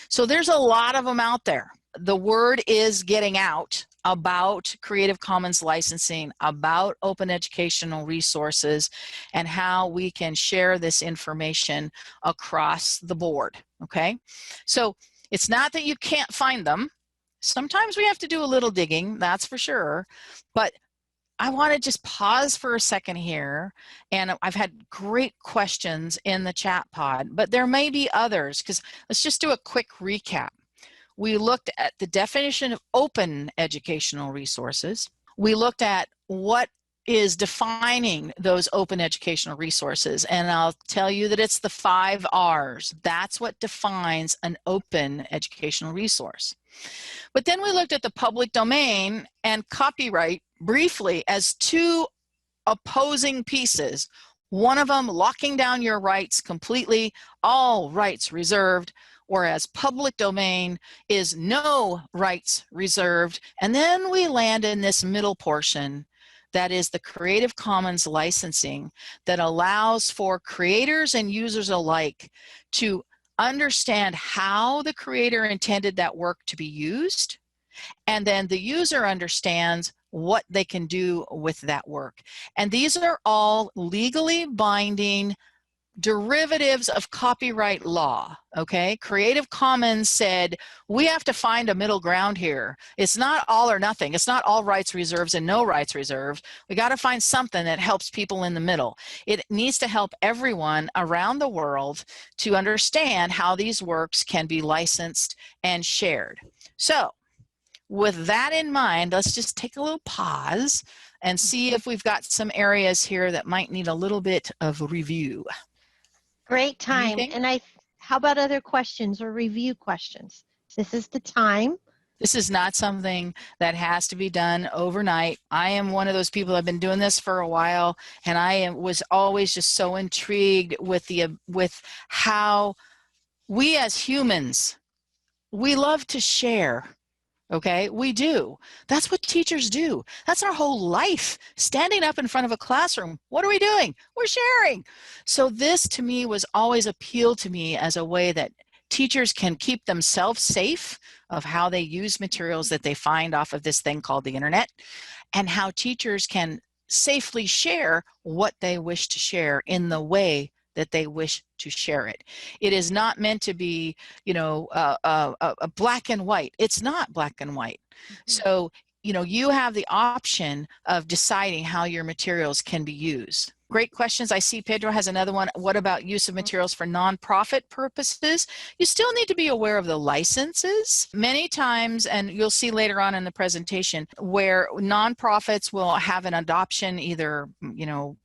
S2: So there's a lot of them out there. The word is getting out about Creative Commons licensing, about open educational resources, and how we can share this information across the board, okay? So it's not that you can't find them. Sometimes we have to do a little digging, that's for sure, but I want to just pause for a second here, and I've had great questions in the chat pod, but there may be others, because let's just do a quick recap. We looked at the definition of open educational resources. We looked at what is defining those open educational resources, and I'll tell you that it's the 5 R's. That's what defines an open educational resource. But then we looked at the public domain and copyright briefly as 2 opposing pieces. One of them locking down your rights completely, all rights reserved, whereas public domain is no rights reserved. And then we land in this middle portion that is the Creative Commons licensing that allows for creators and users alike to understand how the creator intended that work to be used, and then the user understands what they can do with that work. And these are all legally binding derivatives of copyright law, okay? Creative Commons said, we have to find a middle ground here. It's not all or nothing. It's not all rights reserves and no rights reserved. We got to find something that helps people in the middle. It needs to help everyone around the world to understand how these works can be licensed and shared. So, with that in mind, let's just take a little pause and see if we've got some areas here that might need a little bit of review.
S1: Great time.
S2: Anything?
S1: And how about other questions or review questions? This is the time.
S2: This is not something that has to be done overnight. I am one of those people that have been doing this for a while, and I was always just so intrigued with how we as humans, we love to share. Okay, we do. That's what teachers do. That's our whole life. Standing up in front of a classroom, what are we doing? We're sharing. So this to me was always appealed to me as a way that teachers can keep themselves safe of how they use materials that they find off of this thing called the internet, and how teachers can safely share what they wish to share in the way that they wish to share it. It is not meant to be, a black and white. It's not black and white. So, you have the option of deciding how your materials can be used. Great questions. I see Pedro has another one. What about use of materials for nonprofit purposes? You still need to be aware of the licenses. Many times, and you'll see later on in the presentation, where nonprofits will have an adoption either,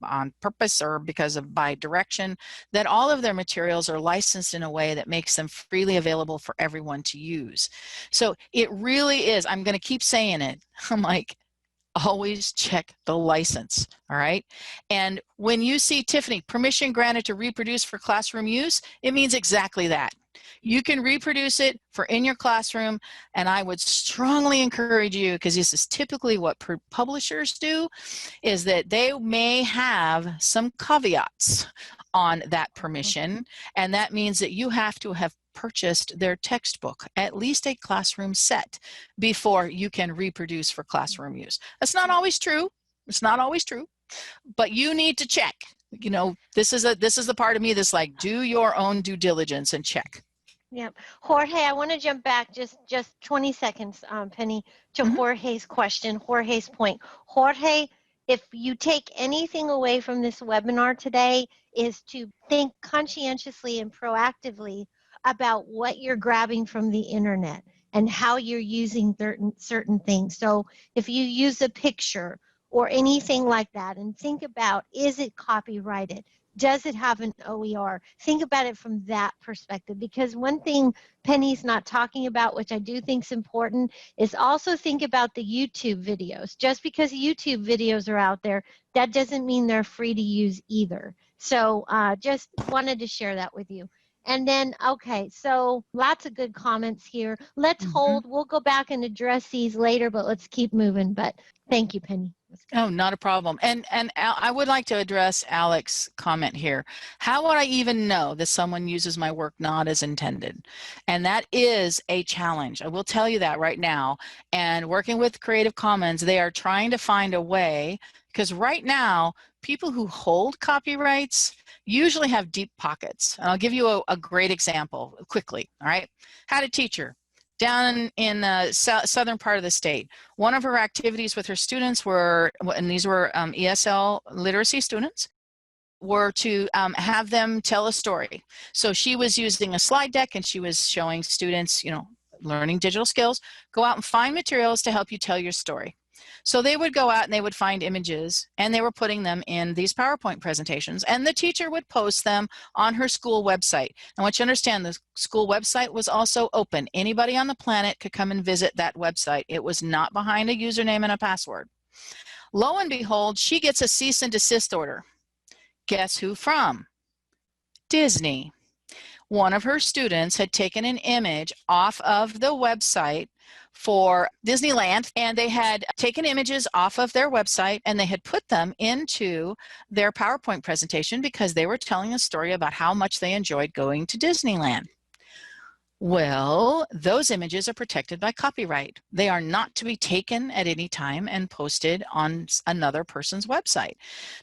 S2: on purpose or because of by direction, that all of their materials are licensed in a way that makes them freely available for everyone to use. So it really is, I'm going to keep saying it. I'm like, always check the license, all right? And when you see, Tiffany, permission granted to reproduce for classroom use, it means exactly that. You can reproduce it for in your classroom, and I would strongly encourage you, because this is typically what publishers do, is that they may have some caveats on that permission, and that means that you have to have purchased their textbook, at least a classroom set, before you can reproduce for classroom use. That's not always true. It's not always true, but you need to check. This is the part of me that's like, do your own due diligence and check.
S1: Yep. Jorge, I want to jump back just 20 seconds, Penny, to Jorge's question, Jorge's point. Jorge, if you take anything away from this webinar today, is to think conscientiously and proactively about what you're grabbing from the internet and how you're using certain things. So if you use a picture or anything like that, and think about, is it copyrighted? Does it have an OER? Think about it from that perspective, because one thing Penny's not talking about, which I do think is important, is also think about the YouTube videos. Just because YouTube videos are out there, that doesn't mean they're free to use either. So just wanted to share that with you. And then, okay, so lots of good comments here. Let's hold. We'll go back and address these later, but let's keep moving. But thank you, Penny.
S2: Oh, not a problem. And I would like to address Alex's comment here. How would I even know that someone uses my work not as intended? And that is a challenge. I will tell you that right now. And working with Creative Commons, they are trying to find a way, because right now, people who hold copyrights usually have deep pockets. And I'll give you a great example quickly, all right? Had a teacher down in the southern part of the state. One of her activities with her students were, and these were ESL literacy students, were to have them tell a story. So she was using a slide deck and she was showing students, learning digital skills, go out and find materials to help you tell your story. So they would go out and they would find images and they were putting them in these PowerPoint presentations, and the teacher would post them on her school website. And I want you to understand, the school website was also open. Anybody on the planet could come and visit that website. It was not behind a username and a password. Lo and behold, she gets a cease and desist order. Guess who from? Disney. One of her students had taken an image off of the website for Disneyland, and they had taken images off of their website and they had put them into their PowerPoint presentation because they were telling a story about how much they enjoyed going to Disneyland. Well, those images are protected by copyright. They are not to be taken at any time and posted on another person's website.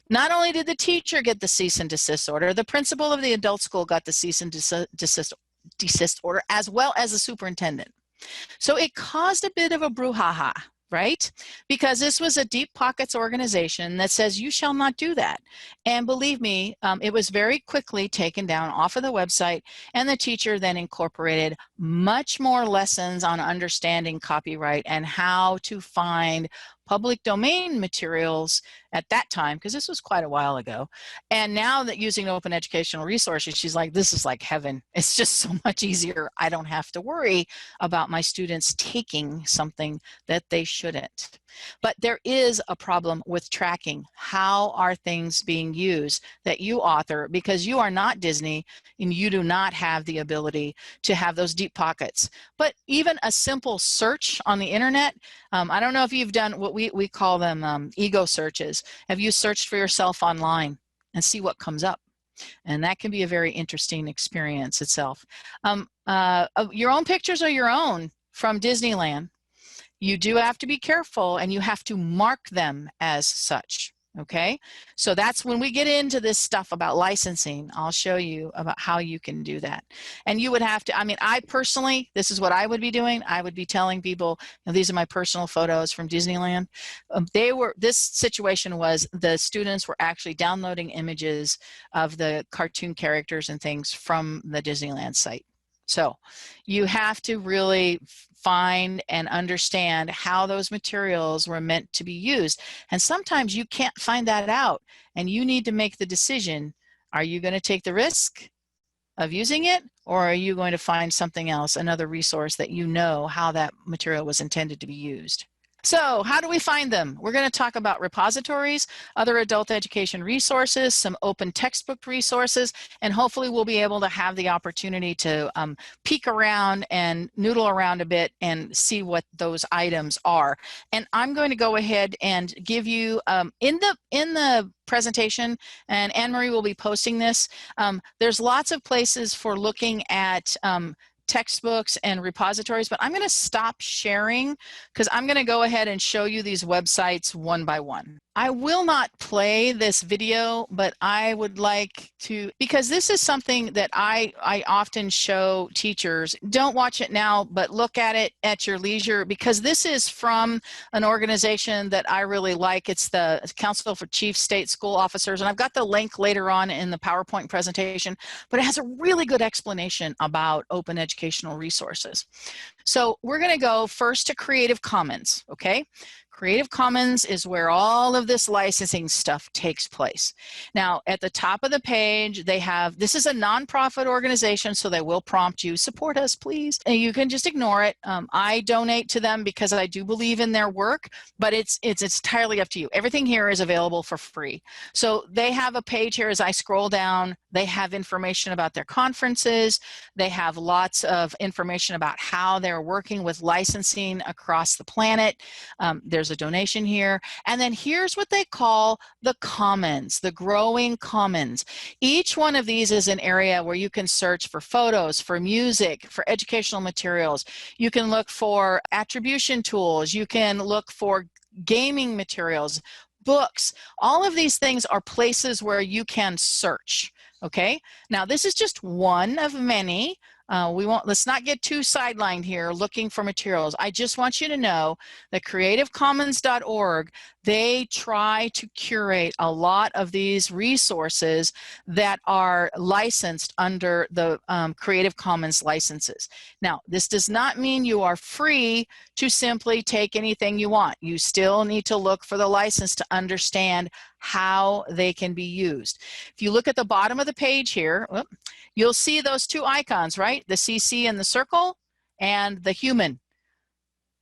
S2: Not only did the teacher get the cease and desist order, the principal of the adult school got the cease and desist order, as well as the superintendent. So it caused a bit of a brouhaha, right? Because this was a deep pockets organization that says you shall not do that. And believe me, it was very quickly taken down off of the website, and the teacher then incorporated much more lessons on understanding copyright and how to find public domain materials at that time, because this was quite a while ago. And now that using open educational resources, she's like, this is like heaven. It's just so much easier. I don't have to worry about my students taking something that they shouldn't. But there is a problem with tracking. How are things being used that you author, because you are not Disney and you do not have the ability to have those deep pockets. But even a simple search on the internet, I don't know if you've done what we call them ego searches. Have you searched for yourself online and see what comes up? And that can be a very interesting experience itself. Your own pictures are your own from Disneyland. You do have to be careful and you have to mark them as such. Okay, so that's when we get into this stuff about licensing. I'll show you about how you can do that. And you would have to, I personally, this is what I would be doing. I would be telling people, these are my personal photos from Disneyland. This situation was the students were actually downloading images of the cartoon characters and things from the Disneyland site. So you have to really find and understand how those materials were meant to be used. And sometimes you can't find that out, and you need to make the decision. Are you going to take the risk of using it, or are you going to find something else, another resource that you know how that material was intended to be used? So how do we find them? We're going to talk about repositories, other adult education resources, some open textbook resources, and hopefully we'll be able to have the opportunity to peek around and noodle around a bit and see what those items are. And I'm going to go ahead and give you, in the presentation, and Anne-Marie will be posting this, there's lots of places for looking at textbooks and repositories, but I'm going to stop sharing because I'm going to go ahead and show you these websites one by one. I will not play this video, but I would like to, because this is something that I often show teachers. Don't watch it now, but look at it at your leisure, because this is from an organization that I really like. It's the Council for Chief State School Officers, and I've got the link later on in the PowerPoint presentation, but it has a really good explanation about open educational resources. So we're going to go first to Creative Commons, okay? Creative Commons is where all of this licensing stuff takes place. Now, at the top of the page, they have, this is a nonprofit organization, so they will prompt you, support us, please. And you can just ignore it. I donate to them because I do believe in their work, but it's entirely up to you. Everything here is available for free. So they have a page here as I scroll down. They have information about their conferences. They have lots of information about how they're working with licensing across the planet. There's a donation here. And then here's what they call the commons, the growing commons. Each one of these is an area where you can search for photos, for music, for educational materials. You can look for attribution tools. You can look for gaming materials, books. All of these things are places where you can search. Okay, now this is just one of many Let's not get too sidelined here looking for materials. I just want you to know that creativecommons.org, they try to curate a lot of these resources that are licensed under the Creative Commons licenses. Now, this does not mean you are free to simply take anything you want. You still need to look for the license to understand how they can be used. If you look at the bottom of the page here, you'll see those two icons, right? The CC in the circle and the human.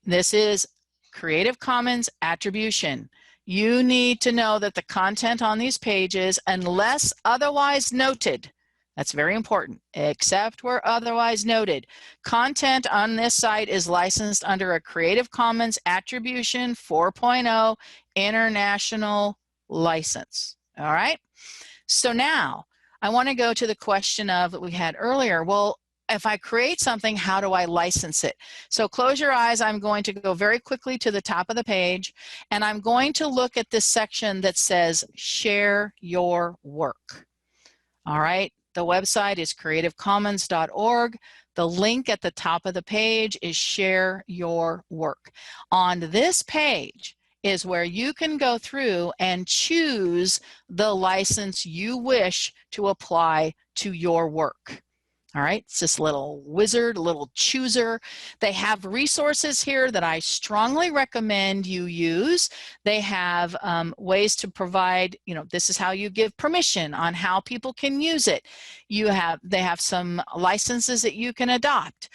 S2: This is Creative Commons attribution. You need to know that the content on these pages, unless otherwise noted, that's very important, except where otherwise noted, content on this site is licensed under a Creative Commons Attribution 4.0 international license. All right? So now I want to go to the question of that we had earlier. Well, if I create something, how do I license it? So close your eyes. I'm going to go very quickly to the top of the page, and I'm going to look at this section that says share your work. All right. The website is creativecommons.org. The link at the top of the page is share your work. On this page is where you can go through and choose the license you wish to apply to your work. All right, it's this little wizard, a little chooser. They have resources here that I strongly recommend you use. They have ways to provide, this is how you give permission on how people can use it. They have some licenses that you can adopt.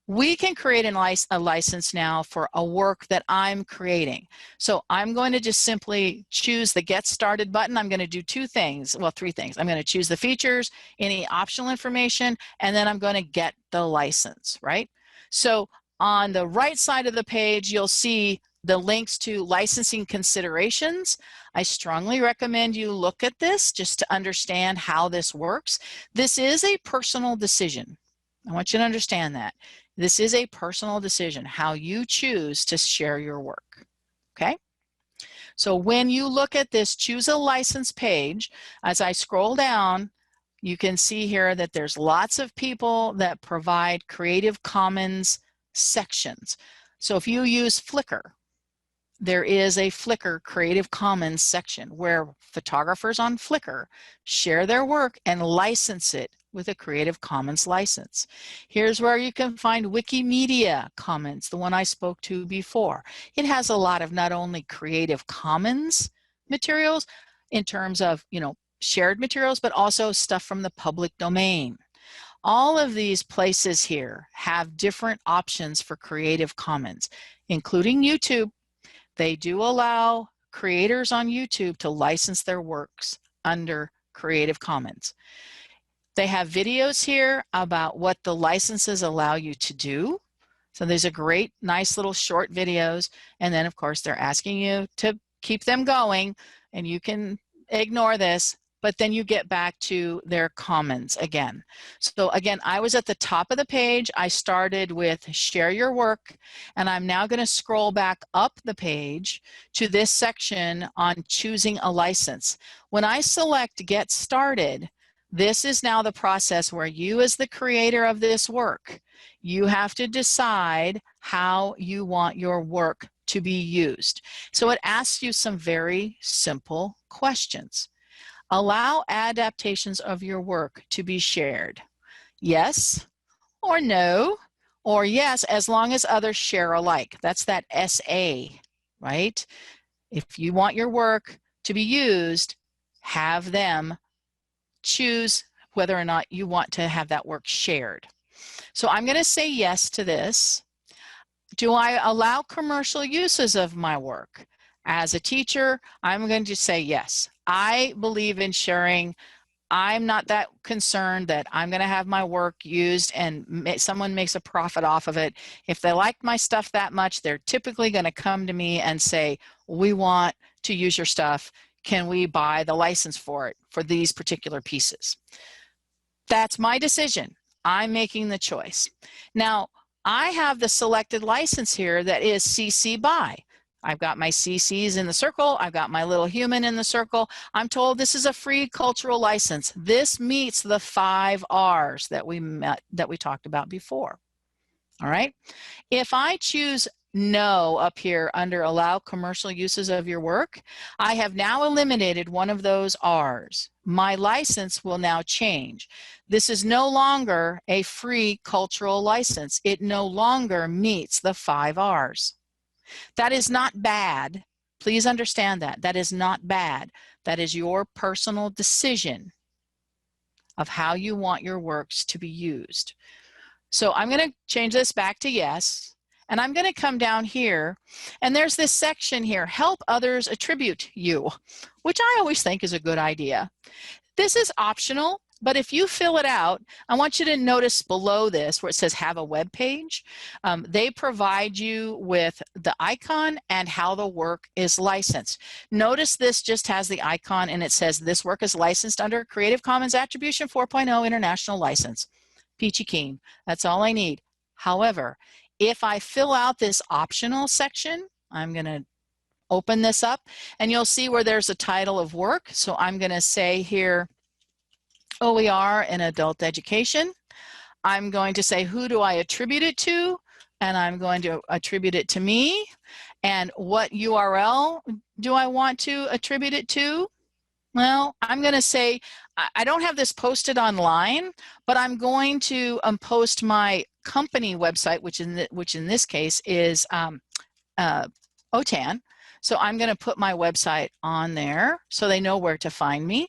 S2: We can create a license now for a work that I'm creating. So I'm going to just simply choose the Get Started button. I'm going to do two things, well, three things. I'm going to choose the features, any optional information, and then I'm going to get the license, right? So on the right side of the page, you'll see the links to licensing considerations. I strongly recommend you look at this just to understand how this works. This is a personal decision. I want you to understand that. This is a personal decision, how you choose to share your work, okay? So when you look at this choose a license page, as I scroll down, you can see here that there's lots of people that provide Creative Commons sections. So if you use Flickr, there is a Flickr Creative Commons section where photographers on Flickr share their work and license it with a Creative Commons license. Here's where you can find Wikimedia Commons, the one I spoke to before. It has a lot of not only Creative Commons materials in terms of, shared materials, but also stuff from the public domain. All of these places here have different options for Creative Commons, including YouTube. They do allow creators on YouTube to license their works under Creative Commons. They have videos here about what the licenses allow you to do. So there's a great, nice little short videos. And then, of course, they're asking you to keep them going, and you can ignore this, but then you get back to their comments again. So again, I was at the top of the page. I started with share your work, and I'm now going to scroll back up the page to this section on choosing a license. When I select get started, this is now the process where you, as the creator of this work, you have to decide how you want your work to be used. So it asks you some very simple questions. Allow adaptations of your work to be shared. Yes or no, or yes, as long as others share alike. That's that SA, right? If you want your work to be used, have them choose whether or not you want to have that work shared. So I'm going to say yes to this. Do I allow commercial uses of my work? As a teacher, I'm going to say yes. I believe in sharing. I'm not that concerned that I'm going to have my work used and someone makes a profit off of it. If they like my stuff that much, they're typically going to come to me and say, we want to use your stuff. Can we buy the license for it for these particular pieces? That's my decision. I'm making the choice. Now, I have the selected license here that is CC BY. I've got my CCs in the circle. I've got my little human in the circle. I'm told this is a free cultural license. This meets the 5 R's that we talked about before. All right. If I choose no up here under allow commercial uses of your work, I have now eliminated one of those R's. My license will now change. This is no longer a free cultural license. It no longer meets the 5 R's. That is not bad. Please understand that. That is not bad. That is your personal decision of how you want your works to be used. So I'm going to change this back to yes, and I'm going to come down here, and there's this section here, help others attribute you, which I always think is a good idea. This is optional, but if you fill it out, I want you to notice below this where it says have a web page. They provide you with the icon and how the work is licensed. Notice this just has the icon and it says this work is licensed under Creative Commons Attribution 4.0 International License. Peachy keen. That's all I need. However, if I fill out this optional section, I'm going to open this up and you'll see where there's a title of work. So I'm going to say here, OER in adult education. I'm going to say, who do I attribute it to? And I'm going to attribute it to me. And what URL do I want to attribute it to? Well, I'm going to say, I don't have this posted online, but I'm going to post my company website, which in this case is OTAN. So I'm going to put my website on there so they know where to find me.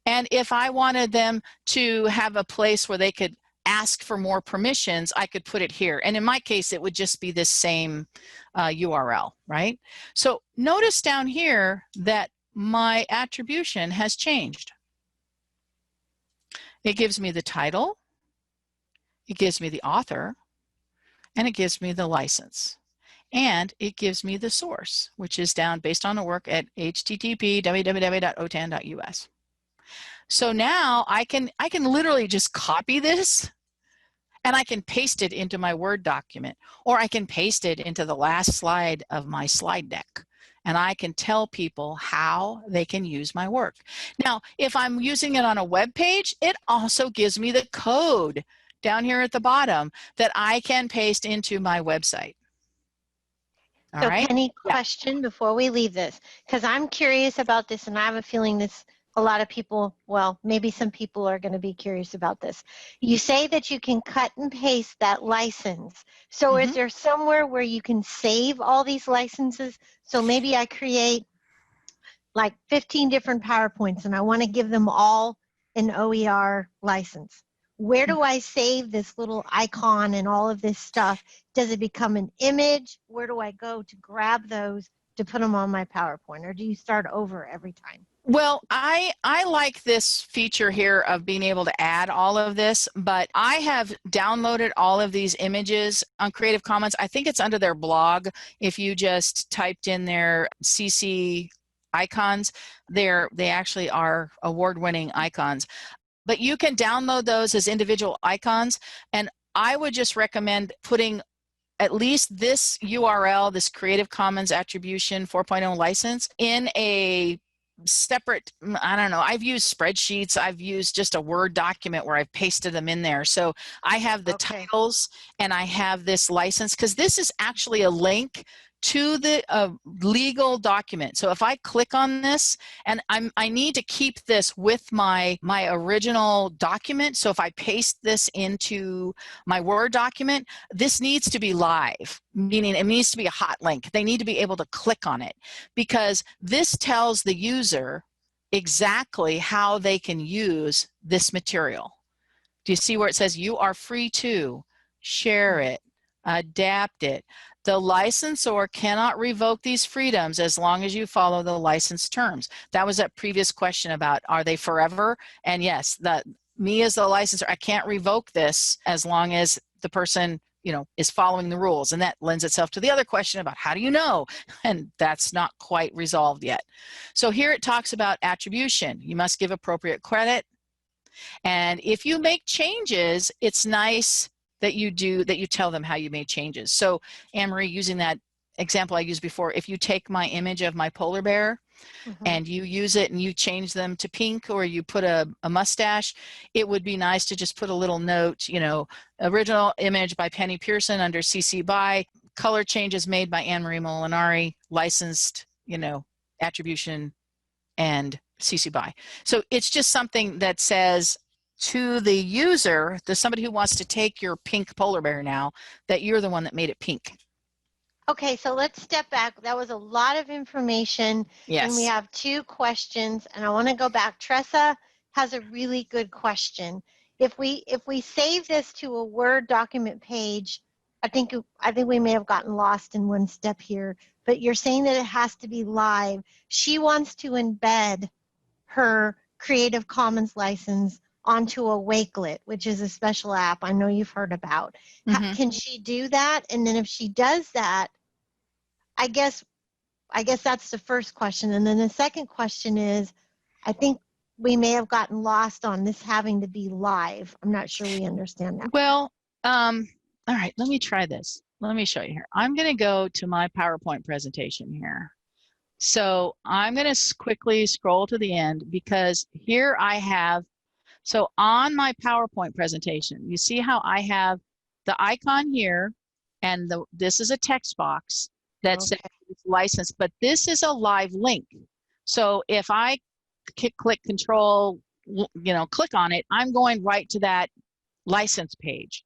S2: And if I wanted them to have a place where they could ask for more permissions, I could put it here. And in my case, it would just be this same URL, right? So notice down here that my attribution has changed. It gives me the title, it gives me the author, and it gives me the license. And it gives me the source, which is down based on the work at http://www.otan.us. So now I can literally just copy this and I can paste it into my Word document, or I can paste it into the last slide of my slide deck. And I can tell people how they can use my work. Now, if I'm using it on a web page, it also gives me the code down here at the bottom that I can paste into my website. All
S1: so
S2: right.
S1: Penny, question before we leave this, because I'm curious about this and I have a feeling this, a lot of people, well, maybe some people are going to be curious about this. You say that you can cut and paste that license. So is there somewhere where you can save all these licenses? So maybe I create like 15 different PowerPoints and I want to give them all an OER license. Where do I save this little icon and all of this stuff? Does it become an image? Where do I go to grab those to put them on my PowerPoint? Or do you start over every time?
S2: Well, I like this feature here of being able to add all of this, but I have downloaded all of these images on Creative Commons. I think it's under their blog. If you just typed in their CC icons, they actually are award-winning icons. But you can download those as individual icons, and I would just recommend putting at least this URL, this Creative Commons Attribution 4.0 license, in a separate, I don't know, I've used spreadsheets, I've used just a Word document where I've pasted them in there. So I have the titles and I have this license, because this is actually a link to the legal document. So if I click on this, and I need to keep this with my original document. So if I paste this into my Word document, this needs to be live, meaning it needs to be a hot link. They need to be able to click on it, because this tells the user exactly how they can use this material. Do you see where it says you are free to share it, adapt it? The licensor cannot revoke these freedoms as long as you follow the license terms. That was that previous question about, are they forever? And yes, me as the licensor, I can't revoke this as long as the person, is following the rules. And that lends itself to the other question about how do you know? And that's not quite resolved yet. So here it talks about attribution. You must give appropriate credit. And if you make changes, it's nice that you tell them how you made changes. So Anne-Marie, using that example I used before, if you take my image of my polar bear and you use it and you change them to pink, or you put a mustache, it would be nice to just put a little note, you know, original image by Penny Pearson under CC BY, color changes made by Anne Marie Molinari, licensed, you know, attribution and CC BY. So it's just something that says to the user, to somebody who wants to take your pink polar bear now, that you're the one that made it pink.
S1: Okay, so let's step back. That was a lot of information.
S2: Yes.
S1: And we have 2 questions, and I want to go back. Tressa has a really good question. If we save this to a Word document page, I think we may have gotten lost in one step here, but you're saying that it has to be live. She wants to embed her Creative Commons license onto a Wakelet, which is a special app I know you've heard about. Can she do that? And then if she does that, I guess that's the first question. And then the second question is, I think we may have gotten lost on this having to be live. I'm not sure we understand that.
S2: Well, all right, let me try this. Let me show you here. I'm going to go to my PowerPoint presentation here. So I'm going to quickly scroll to the end, because here I have, so on my PowerPoint presentation, you see how I have the icon here, and this is a text box that says it's licensed, but this is a live link. So if I click control, you know, click on it, I'm going right to that license page.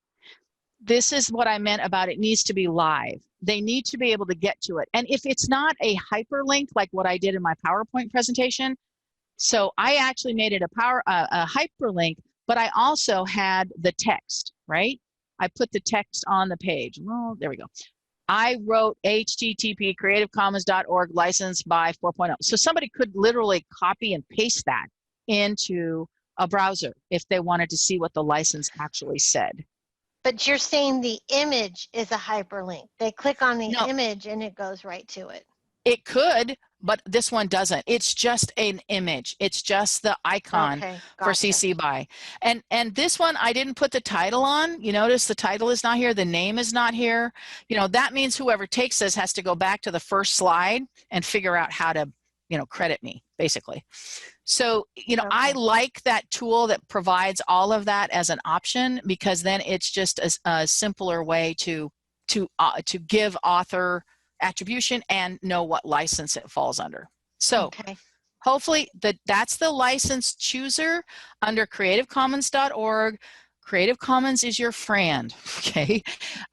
S2: This is what I meant about it needs to be live. They need to be able to get to it. And if it's not a hyperlink like what I did in my PowerPoint presentation, so I actually made it a hyperlink, but I also had the text, right? I put the text on the page. Well, there we go. I wrote http creativecommons.org licensed by 4.0. So somebody could literally copy and paste that into a browser if they wanted to see what the license actually said.
S1: But you're saying the image is a hyperlink. They click on the image and it goes right to it.
S2: It could, but this one doesn't. It's just an image. It's just the icon for CC BY. And this one, I didn't put the title on. You notice the title is not here. The name is not here. You know, that means whoever takes this has to go back to the first slide and figure out how to, you know, credit me, basically. So, you know, I like that tool that provides all of that as an option, because then it's just a simpler way to give author attribution and know what license it falls under. So hopefully that's the license chooser under creativecommons.org. Creative Commons is your friend, okay?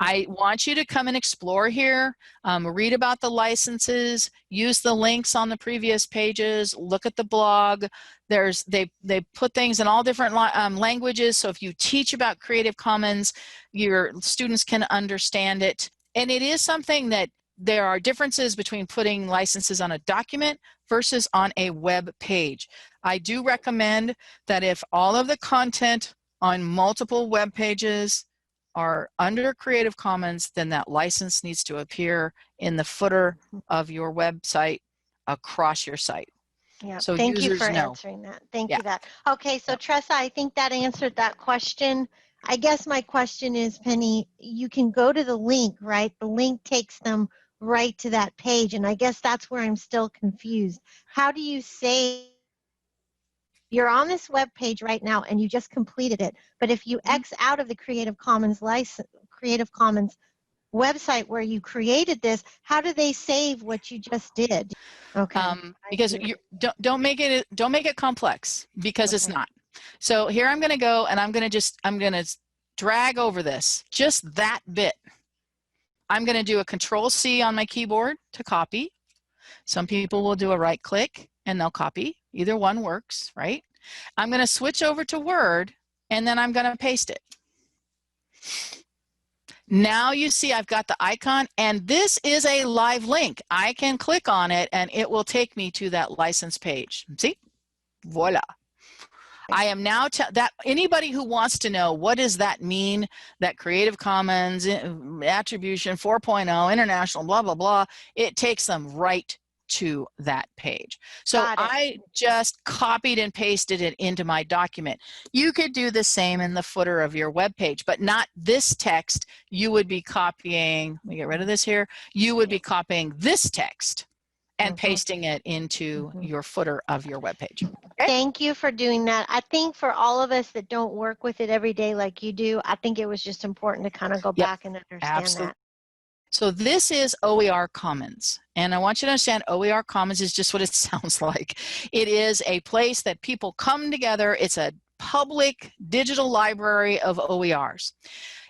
S2: I want you to come and explore here, read about the licenses, use the links on the previous pages, look at the blog. They put things in all different languages, so if you teach about Creative Commons, your students can understand it. And it is something that there are differences between putting licenses on a document versus on a web page. I do recommend that if all of the content on multiple web pages are under Creative Commons, then that license needs to appear in the footer of your website across your site.
S1: Yeah,
S2: so
S1: thank you for
S2: know.
S1: answering that. Thank you that. Okay, so Tressa, I think that answered that question. I guess my question is, Penny, you can go to the link, right? The link takes them right to that page, and I guess that's where I'm still confused. How do you say you're on this web page right now and you just completed it, but if you X out of the Creative Commons license, Creative Commons website where you created this, how do they save what you just did? Okay.
S2: Because you don't make it complex, because it's not. So here I'm going to go and I'm going to drag over this, just that bit. I'm going to do a Control-C on my keyboard to copy. Some people will do a right click and they'll copy. Either one works, right? I'm going to switch over to Word and then I'm going to paste it. Now you see I've got the icon, and this is a live link. I can click on it and it will take me to that license page. See? Voila. I am now that anybody who wants to know what does that mean, that Creative Commons attribution 4.0 international blah blah blah, it takes them right to that page. So I just copied and pasted it into my document. You could do the same in the footer of your web page, but not this text. You would be copying, let me get rid of this here. You would be copying this text and pasting it into your footer of your web page. Okay?
S1: Thank you for doing that. I think for all of us that don't work with it every day like you do, I think it was just important to kind of go back and understand that.
S2: So this is OER Commons, and I want you to understand OER Commons is just what it sounds like. It is a place that people come together. It's a public digital library of OERs.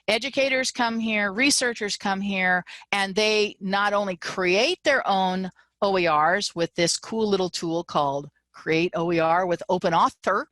S2: Educators come here, researchers come here, and they not only create their own OERs with this cool little tool called Create OER with Open Author.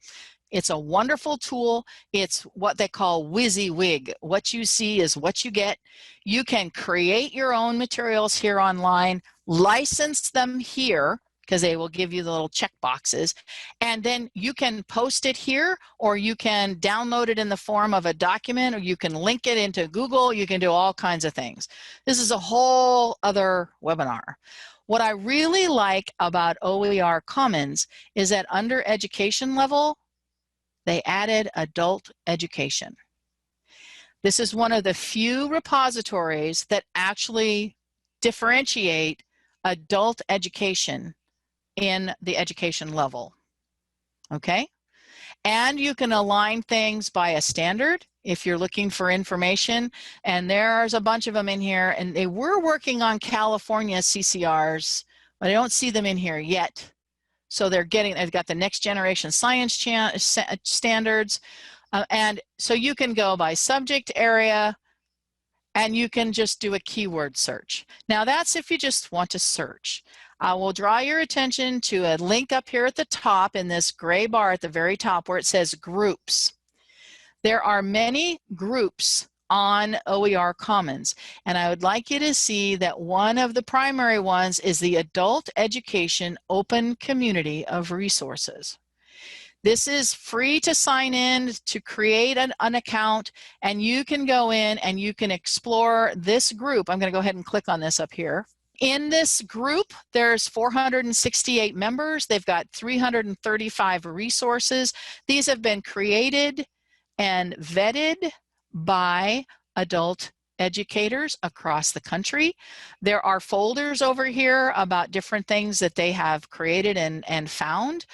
S2: It's a wonderful tool. It's what they call WYSIWYG. What you see is what you get. You can create your own materials here online, license them here, because they will give you the little check boxes, and then you can post it here, or you can download it in the form of a document, or you can link it into Google. You can do all kinds of things. This is a whole other webinar. What I really like about OER Commons is that under education level, they added adult education. This is one of the few repositories that actually differentiate adult education in the education level. Okay? And you can align things by a standard if you're looking for information. And there's a bunch of them in here. And they were working on California CCRs, but I don't see them in here yet. So they've got the next generation science standards. And so you can go by subject area, and you can just do a keyword search. Now that's if you just want to search. I will draw your attention to a link up here at the top in this gray bar at the very top where it says groups. There are many groups on OER Commons, and I would like you to see that one of the primary ones is the Adult Education Open Community of Resources. This is free to sign in, to create an account, and you can go in and you can explore this group. I'm going to go ahead and click on this up here. In this group, there's 468 members. They've got 335 resources. These have been created and vetted by adult educators across the country. There are folders over here about different things that they have created and found.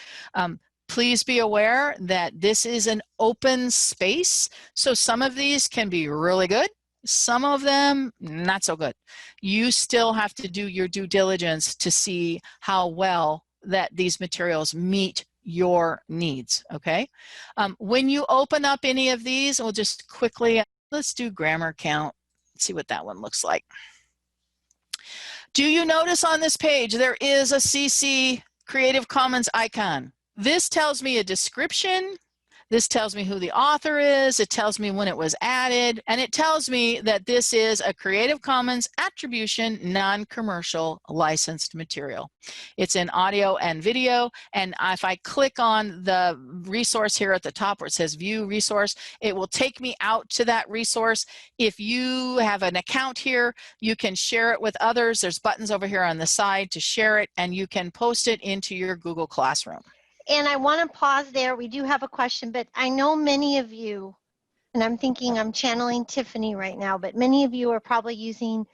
S2: Please be aware that this is an open space, so some of these can be really good. Some of them, not so good. You still have to do your due diligence to see how well that these materials meet your needs, okay? When you open up any of these, we'll just quickly, let's do grammar count. Let's see what that one looks like. Do you notice on this page there is a CC Creative Commons icon? This tells me a description. This tells me who the author is, it tells me when it was added, and it tells me that this is a Creative Commons Attribution Non-Commercial Licensed Material. It's in audio and video, and if I click on the resource here at the top where it says View Resource, it will take me out to that resource. If you have an account here, you can share it with others. There's buttons over here on the side to share it, and you can post it into your Google Classroom.
S1: And I want to pause there. We do have a question, but I know many of you, and I'm thinking I'm channeling Tiffany right now, but many of you are probably using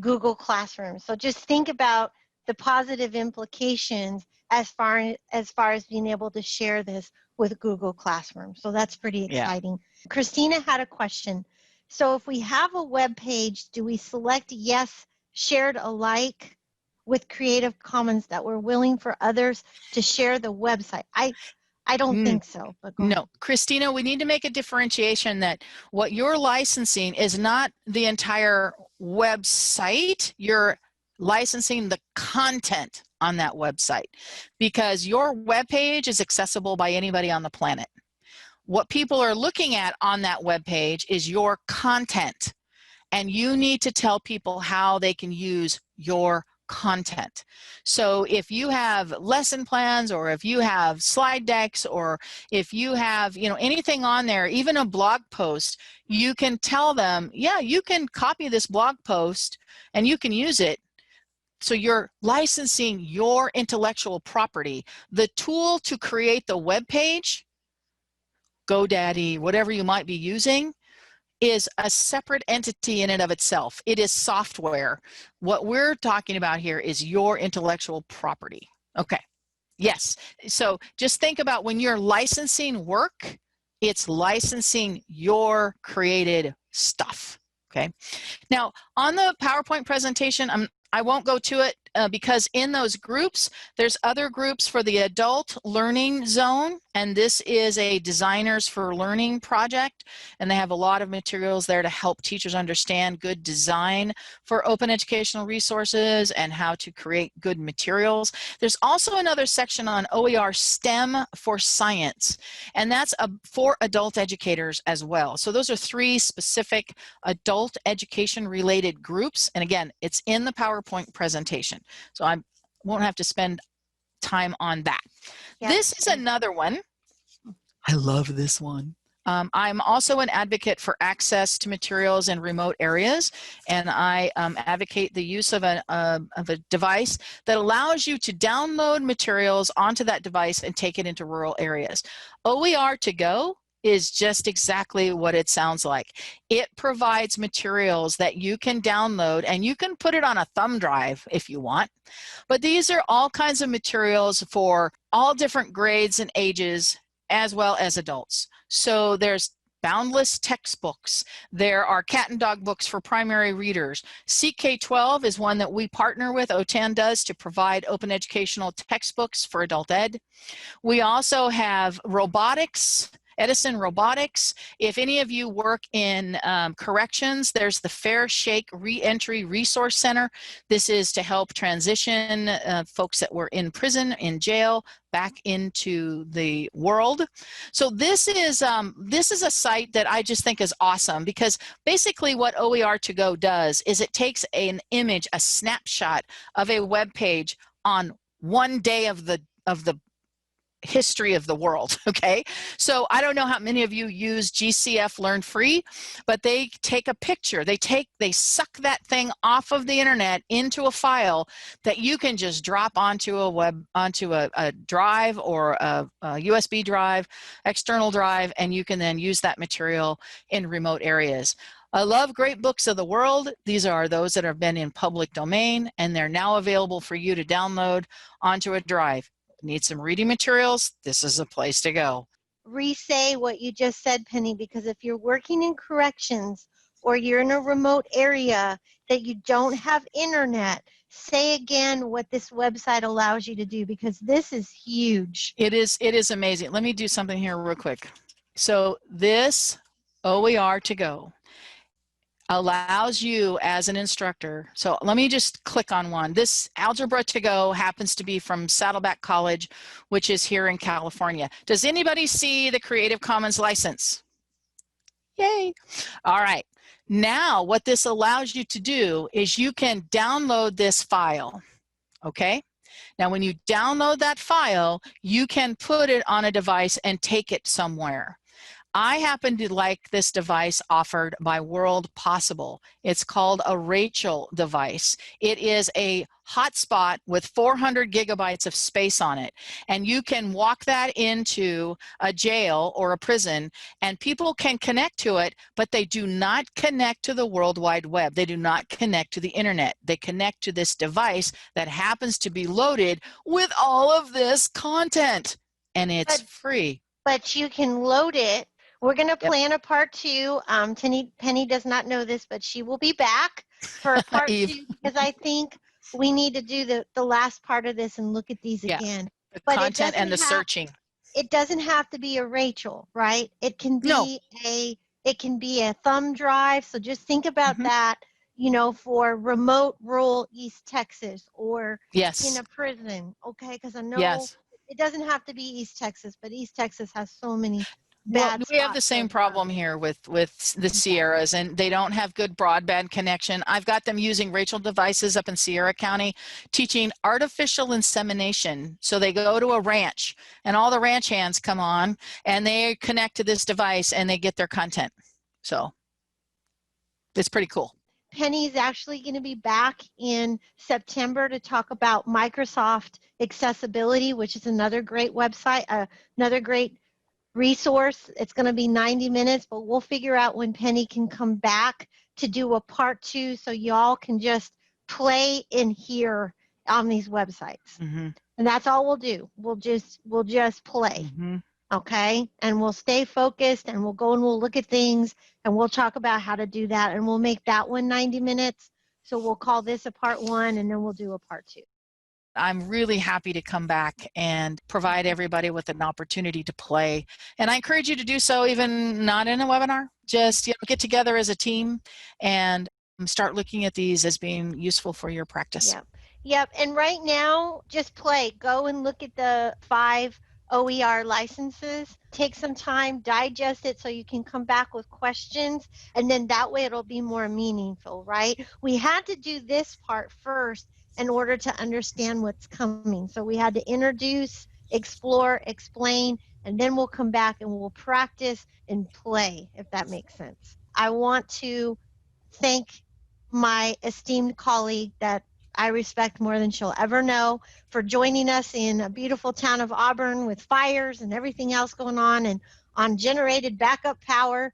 S1: Google Classroom. So just think about the positive implications as far as being able to share this with Google Classroom. So that's pretty exciting. Yeah. Christina had a question. So if we have a web page, do we select yes, shared alike with Creative Commons that we're willing for others to share the website? I don't think so. But
S2: no, Christina, we need to make a differentiation that what you're licensing is not the entire website. You're licensing the content on that website because your web page is accessible by anybody on the planet. What people are looking at on that web page is your content, and you need to tell people how they can use your content. So if you have lesson plans, or if you have slide decks, or if you have, anything on there, even a blog post, you can tell them, yeah, you can copy this blog post and you can use it So you're licensing your intellectual property. The tool to create the web page, GoDaddy, whatever you might be using, is a separate entity in and of itself. It is software. What we're talking about here is your intellectual property. Okay. Yes. So just think about when you're licensing work, it's licensing your created stuff. Okay. Now, on the PowerPoint presentation, I won't go to it because in those groups, there's other groups for the adult learning zone, and this is a Designers for Learning project, and they have a lot of materials there to help teachers understand good design for open educational resources and how to create good materials. There's also another section on OER STEM for science, and that's for adult educators as well. So those are 3 specific adult education related groups, and again, it's in the PowerPoint presentation, so I won't have to spend time on that. Yep. This is another one. I love this one. I'm also an advocate for access to materials in remote areas, and I advocate the use of a device that allows you to download materials onto that device and take it into rural areas. OER to go is just exactly what it sounds like. It provides materials that you can download, and you can put it on a thumb drive if you want. But these are all kinds of materials for all different grades and ages, as well as adults. So there's boundless textbooks. There are cat and dog books for primary readers. CK12 is one that we partner with, OTAN does, to provide open educational textbooks for adult ed. We also have robotics, Edison Robotics. If any of you work in corrections, there's the Fair Shake Reentry Resource Center. This is to help transition folks that were in prison, in jail, back into the world. So this is a site that I just think is awesome, because basically what OER to go does is it takes an image, a snapshot of a web page on one day of the history of the world. Okay, so I don't know how many of you use GCF Learn Free, but they take a picture, they suck that thing off of the internet into a file that you can just drop onto a drive, or a USB drive, external drive, and you can then use that material in remote areas. I love Great Books of the World. These are those that have been in public domain, and they're now available for you to download onto a drive. Need some reading materials? This is a place to go.
S1: Re-say what you just said, Penny, because if you're working in corrections or you're in a remote area that you don't have internet, say again what this website allows you to do, because this is huge.
S2: It is amazing. Let me do something here real quick. So this OER to go allows you as an instructor. So let me just click on one. This Algebra to Go happens to be from Saddleback College, which is here in California. Does anybody see the Creative Commons license? Yay. All right. Now what this allows you to do is you can download this file. Okay. Now when you download that file, you can put it on a device and take it somewhere. I happen to like this device offered by World Possible. It's called a Rachel device. It is a hotspot with 400 gigabytes of space on it. And you can walk that into a jail or a prison, and people can connect to it, but they do not connect to the World Wide Web. They do not connect to the internet. They connect to this device that happens to be loaded with all of this content, and it's free.
S1: But you can load it. We're going to plan a part 2. Penny does not know this, but she will be back for part 2, because I think we need to do the last part of this and look at these again.
S2: The content and the searching.
S1: It doesn't have to be a Rachel, right? It can be a thumb drive. So just think about that, you know, for remote rural East Texas, or in a prison, okay? Because I know it doesn't have to be East Texas, but East Texas has so many
S2: we have the same problem here with the Sierras, and they don't have good broadband connection. I've got them using Rachel devices up in Sierra County teaching artificial insemination. So they go to a ranch, and all the ranch hands come on, and they connect to this device, and they get their content. So it's pretty cool.
S1: Penny's actually going to be back in September to talk about Microsoft Accessibility, which is another great website, another great resource. It's going to be 90 minutes, but we'll figure out when Penny can come back to do a part 2 so y'all can just play and hear on these websites.
S2: Mm-hmm.
S1: And that's all we'll do. We'll just play.
S2: Mm-hmm.
S1: Okay? And we'll stay focused, and we'll go and we'll look at things, and we'll talk about how to do that, and we'll make that one 90 minutes. So we'll call this a part 1, and then we'll do a part 2.
S2: I'm really happy to come back and provide everybody with an opportunity to play. And I encourage you to do so, even not in a webinar. Just get together as a team and start looking at these as being useful for your practice.
S1: Yep. And right now, just play. Go and look at the 5 OER licenses. Take some time, digest it so you can come back with questions, and then that way it'll be more meaningful, right? We had to do this part first in order to understand what's coming. So we had to introduce, explore, explain, and then we'll come back and we'll practice and play, if that makes sense. I want to thank my esteemed colleague that I respect more than she'll ever know for joining us in a beautiful town of Auburn with fires and everything else going on, and on generated backup power.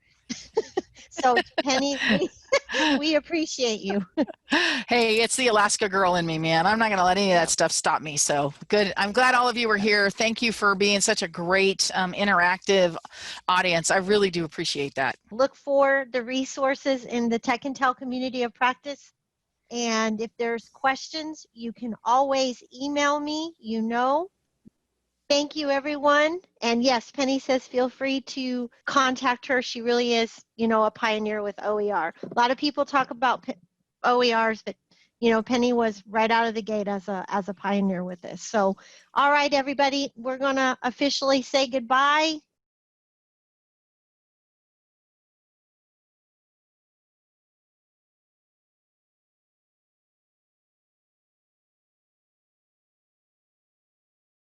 S1: So Penny, we appreciate you.
S2: Hey, it's the Alaska girl in me, man. I'm not going to let any of that stuff stop me. So good. I'm glad all of you were here. Thank you for being such a great interactive audience. I really do appreciate that.
S1: Look for the resources in the Tech and Tell community of practice. And if there's questions, you can always email me, Thank you, everyone. And yes, Penny says feel free to contact her. She really is, a pioneer with OER. A lot of people talk about OERs, but, Penny was right out of the gate as a pioneer with this. So, all right, everybody, we're going to officially say goodbye.